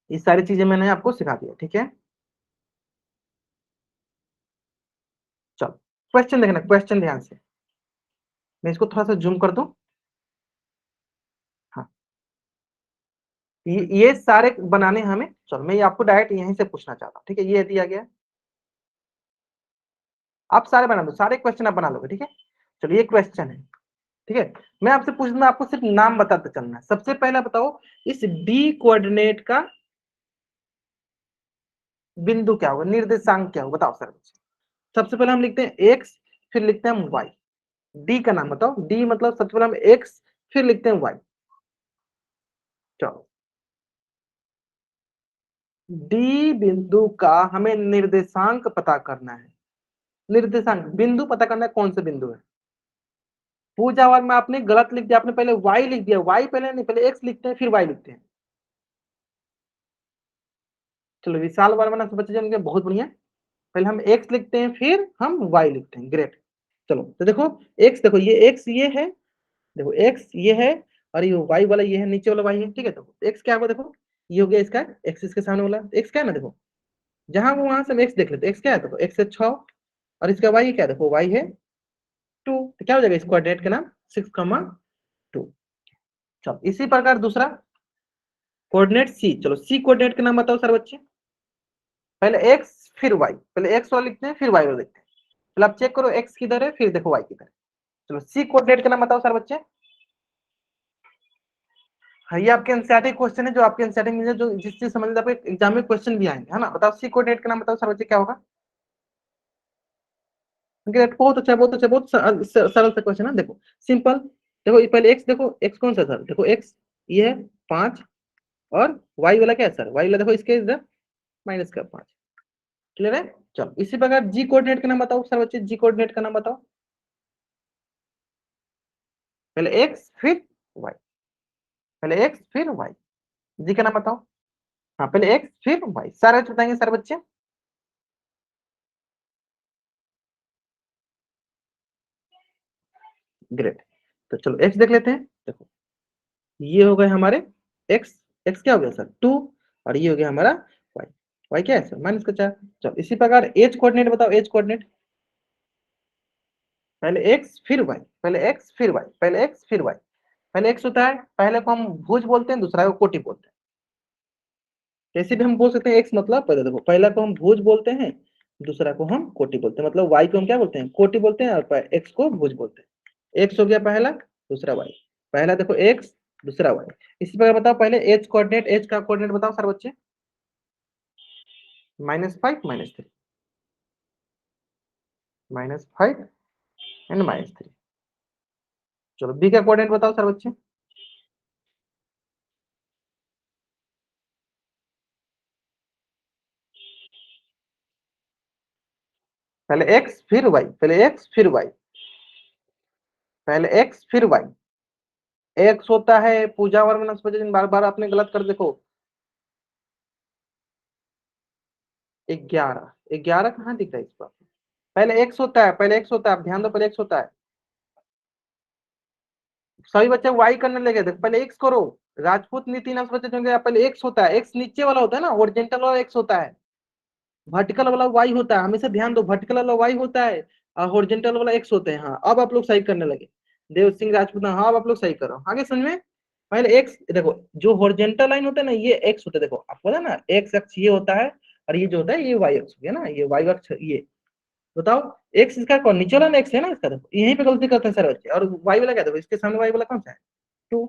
ये सारी चीजें मैंने आपको सिखा दिया, ठीक है। चलो क्वेश्चन देखना, क्वेश्चन ध्यान से, मैं इसको थोड़ा सा जूम कर दूं, हाँ ये सारे बनाने हमें, चलो मैं ये आपको डायरेक्ट यहीं से पूछना चाहता हूँ, ठीक है। ये दिया गया, आप सारे बना दो, सारे क्वेश्चन आप बना लोगे, ठीक है। चलो ये क्वेश्चन है, ठीक है। मैं आपसे पूछ दूंगा, आपको सिर्फ नाम बताते चलना है। सबसे पहला बताओ इस डी कोऑर्डिनेट का बिंदु क्या होगा, निर्देशांक क्या होगा, बताओ सर। सबसे पहले हम लिखते हैं एक्स, फिर लिखते हैं हम वाई, डी का नाम बताओ। डी मतलब सबसे पहले हम एक्स फिर लिखते हैं वाई। चलो, डी बिंदु का हमें निर्देशांक पता करना है। निर्देशांक बिंदु पता करना है, कौन से बिंदु है। पूजा वर्ग में आपने गलत लिख दिया, आपने पहले वाई लिख दिया। वाई पहले नहीं, पहले एक्स लिखते हैं फिर वाई लिखते हैं। चलो, विशाल वर्मा से बच्चे जाएंगे, बहुत बढ़िया। पहले हम एक्स लिखते हैं फिर हम वाई लिखते हैं, ग्रेट। चलो तो देखो, एक्स देखो, ये एक्स ये है, देखो एक्स ये है, और ये वाई वाला ये है, नीचे वाला वाई है, ठीक है। तो एक्स क्या होगा, देखो ये हो गया इसका एक्स, इसके सामने वाला एक्स क्या है ना, देखो जहां वो वहां से हम एक्स देख लेते, एक्स क्या है, देखो एक्स है 6, और इसका वाई क्या है, देखो वाई है 2। तो क्या हो जाएगा इस कोऑर्डिनेट का नाम 6,2। चलो इसी प्रकार दूसरा कोऑर्डिनेट सी। चलो सी कोऑर्डिनेट का नाम बताओ सर बच्चे। पहले एक्स फिर वाई, पहले एक्स वाला लिखते हैं फिर वाई वाला लिखते हैं। पहले आप चेक करो एक्स किधर है, फिर देखो वाई किधर है। चलो सी कोऑर्डिनेट का नाम बताओ सर बच्चे। हाँ, ये आपके एनसीईआरटी क्वेश्चन है, जो आपके एनसीईआरटी में जो जिस चीज समझ में आपके एग्जाम में क्वेश्चन भी आएंगे, है ना। बताओ सी कोऑर्डिनेट का नाम बताओ सर बच्चे, क्या होगा। बहुत अच्छा, बहुत अच्छा, बहुत सरल सा क्वेश्चन है। देखो सिंपल, देखो ये पहले एक्स, देखो एक्स कौन सा सर, देखो एक्स ये है 5, और वाई वाला क्या है सर, वाई वाला देखो इसके इधर माइनस का 5। क्लियर है। चलो इसी प्रकार जी कोऑर्डिनेट का नाम बताओ सर बच्चे, जी कोऑर्डिनेट का नाम बताओ। पहले एक्स फिर वाई, पहले एक्स फिर वाई, जी का नाम बताओ। हाँ, पहले एक्स फिर वाई, सारे बताएंगे सर बच्चे। ग्रेट। तो चलो एक्स देख लेते हैं। देखो ये हो गए हमारे एक्स, एक्स क्या हो गया सर 2, और ये हो गया हमारा वाई, वाई क्या है सर माइनस का 4। चलो इसी प्रकार एज कोऑर्डिनेट बताओ, एज कोऑर्डिनेट। पहले एक्स फिर वाई, पहले एक्स फिर वाई, पहले एक्स फिर वाई। पहले एक्स होता है, पहले को हम भुज बोलते हैं, दूसरा को कोटि बोलते हैं। कैसे भी हम बोल सकते हैं एक्स मतलब, पहले देखो पहला को हम भुज बोलते हैं, दूसरा को हम कोटि बोलते हैं। मतलब वाई को हम क्या बोलते हैं, कोटि बोलते हैं, और एक्स को भुज बोलते हैं। एक्स हो गया पहला, दूसरा वाई, पहला देखो एक्स, दूसरा वाई। इसी प्रकार बताओ पहले एच कोऑर्डिनेट, एच का कोऑर्डिनेट बताओ सर बच्चे। -5 -3, -5 एंड -3। चलो बी का कोऑर्डिनेट बताओ सर बच्चे। पहले एक्स फिर वाई, पहले एक्स फिर वाई, पहले एक्स फिर वाई। एक्स होता है पूजा वर्ग, बार बार आपने गलत कर, देखो 11, 11 कहाँ दिख रहा है इस पर। पहले एक्स होता है, पहले एक्स होता है, आप ध्यान दो, पहले एक्स होता है। सभी बच्चे वाई करने लगे, देखो पहले एक्स करो। राजपूत नीति नाम से बच्चे होंगे, पहले एक्स होता है, एक्स नीचे वाला होता है ना, ओरिजेंटल वाला एक्स होता है। वर्टिकल वाला वाई होता है, हमेशा ध्यान दो, वर्टिकल वाला वाई होता है और हॉरिजॉन्टल वाला एक्स होते हैं। हाँ अब आप लोग सही करने लगे, देव सिंह राजपूत, हाँ अब आप लोग सही करो, आगे समझ में। पहले एक्स देखो, जो हॉरिजॉन्टल लाइन होता है ना ये एक्स होता है, देखो आपको पता ना एक्स अक्ष ये होता है, और ये जो होता है ये वाई अक्ष हो गया ना, ये वाई अक्ष ये। बताओ एक्स इसका कौन, नीचे वाला ना एक्स है ना इसका, देखो यहीं पे गलती करते हैं सर बच्चे। और वाई वाला क्या, देखो इसके सामने वाई वाला कौन सा है 2।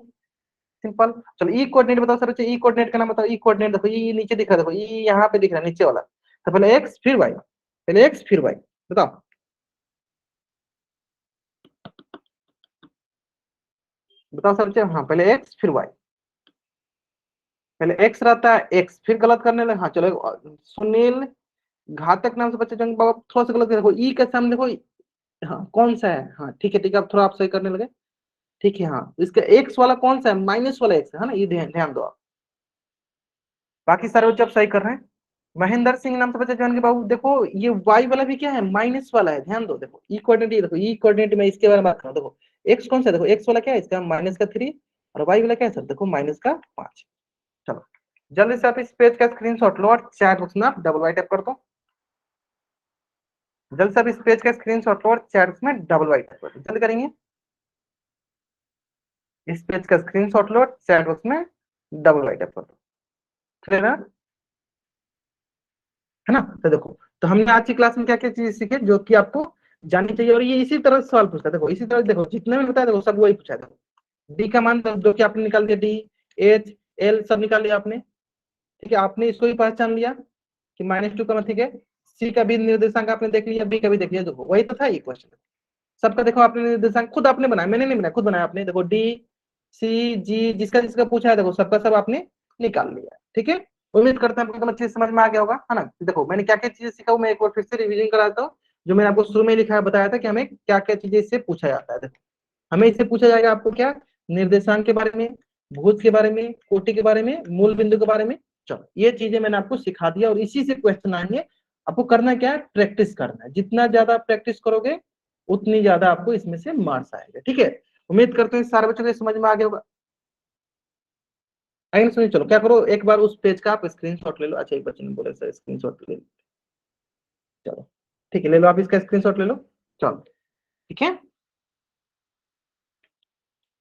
सिंपल। चलो ई कोऑर्डिनेट बताओ सर बच्चे, ई कोऑर्डिनेट का नाम बताओ। ई कोऑर्डिनेट देखो, ये नीचे दिख रहा है, देखो ये यहाँ पे दिख रहा है नीचे वाला। तो पहले एक्स फिर वाई, पहले एक्स फिर वाई, बताओ। बताओ सर बच्चे, हाँ पहले एक्स फिर वाई, पहले एक्स रहता है एक्स, फिर गलत करने लगे। हाँ चलो सुनील घातक नाम से बच्चे जंग बाबा थोड़ा सा गलत देखो, ई के सामने देखो, हाँ कौन सा है, हाँ ठीक है ठीक है, अब थोड़ा आप सही करने लगे। ठीक है, हाँ इसका एक्स वाला कौन सा है, माइनस वाला एक्स है ना, ये ध्यान ध्यान दो आप। बाकी सारे बच्चे आप सही कर रहे हैं। महेंद्र सिंह नाम से बच्चे जान के बाबू देखो, ये वाई वाला भी क्या है, माइनस वाला है, ध्यान दो। देखो ई कोऑर्डिनेट, ये देखो ई कोऑर्डिनेट में इसके बारे में बात करूं, देखो एक्स कौन सा है, देखो एक्स वाला क्या है इसका -3, और वाई वाला क्या है सर, देखो -5। चलो जल्दी से आप इस पेज का स्क्रीनशॉट लो और चैट बॉक्स में आप डबल वाई टैप कर दो। जल्दी से आप इस पेज का स्क्रीनशॉट लो और चैट बॉक्स में डबल वाई टैप कर दो, जल्दी करेंगे। इस पेज का स्क्रीनशॉट लो और चैट बॉक्स में डबल वाई टैप कर दो, ठीक है ना। तो देखो, तो हमने आज की क्लास में क्या क्या चीज सीखे जो कि आपको जाननी चाहिए, और ये इसी तरह से सवाल पूछता है। देखो इसी तरह देखो, जितने भी बताया देखो सब वही पूछा है। देखो डी का मान जो कि आपने निकाल दिया, डी एच एल सब निकाल लिया आपने, ठीक है। आपने इसको भी पहचान लिया कि -2 का, ठीक है। सी का भी निर्देशांक आपने देख लिया, बी का भी देख लिया, देखो वही तो था ये क्वेश्चन। सबका देखो आपने निर्देशांक खुद आपने बनाया, मैंने नहीं बनाया, खुद बनाया आपने। देखो डी सी जी, जिसका जिसका पूछा है देखो सबका सब आपने निकाल लिया। ठीक है, उम्मीद करता हूँ आपको अच्छे से समझ में आ गया होगा, है ना। देखो मैंने क्या क्या चीजें सीखा हूँ, मैं एक बार फिर से रिवीजन कराता हूँ। जो मैंने आपको शुरू में लिखा है, बताया था कि हमें क्या क्या चीजें इससे पूछा जाता है। देखो हमें इससे पूछा जाएगा आपको क्या, निर्देशांक के बारे में, भुज के बारे में, कोटि के बारे में, मूल बिंदु के बारे में। चलो ये चीजें मैंने आपको सिखा दिया और इसी से क्वेश्चन आएंगे। आपको करना क्या है, प्रैक्टिस करना है। जितना ज्यादा प्रैक्टिस करोगे उतनी ज्यादा आपको इसमें से मार्क्स आएंगे। ठीक है, उम्मीद करते हैं सारे बच्चों को समझ में आ गया होगा। आगे सुनिए, चलो क्या करो, एक बार उस पेज का आप स्क्रीनशॉट ले लो। अच्छा एक बच्चे ने बोला सर स्क्रीनशॉट ले लो, चलो ठीक है ले लो, आप इसका स्क्रीनशॉट ले लो। चलो ठीक है,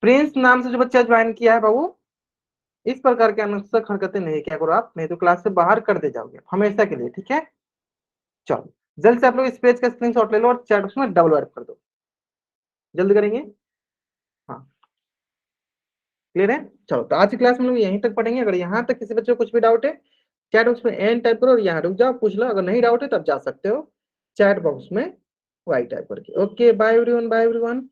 प्रिंस नाम से जो बच्चा ज्वाइन किया है बाबू, इस प्रकार के अनावश्यक हरकतें नहीं किया करो आप, नहीं तो क्लास से बाहर कर दे जाओगे हमेशा के लिए। ठीक है, चलो जल्द से आप लोग इस पेज का स्क्रीनशॉट ले लो और चैट बॉक्स में डबल वर्क कर दो, जल्द करेंगे। हाँ क्लियर है, चलो तो आज की क्लास में लोग यहीं तक पढ़ेंगे। अगर यहाँ तक किसी बच्चे को कुछ भी डाउट है, चैट बॉक्स में एन टाइप करो और यहाँ रुक जाओ, पूछ लो। अगर नहीं डाउट है तब जा सकते हो चैट बॉक्स में वाई टाइप करके। Okay bye everyone, bye everyone.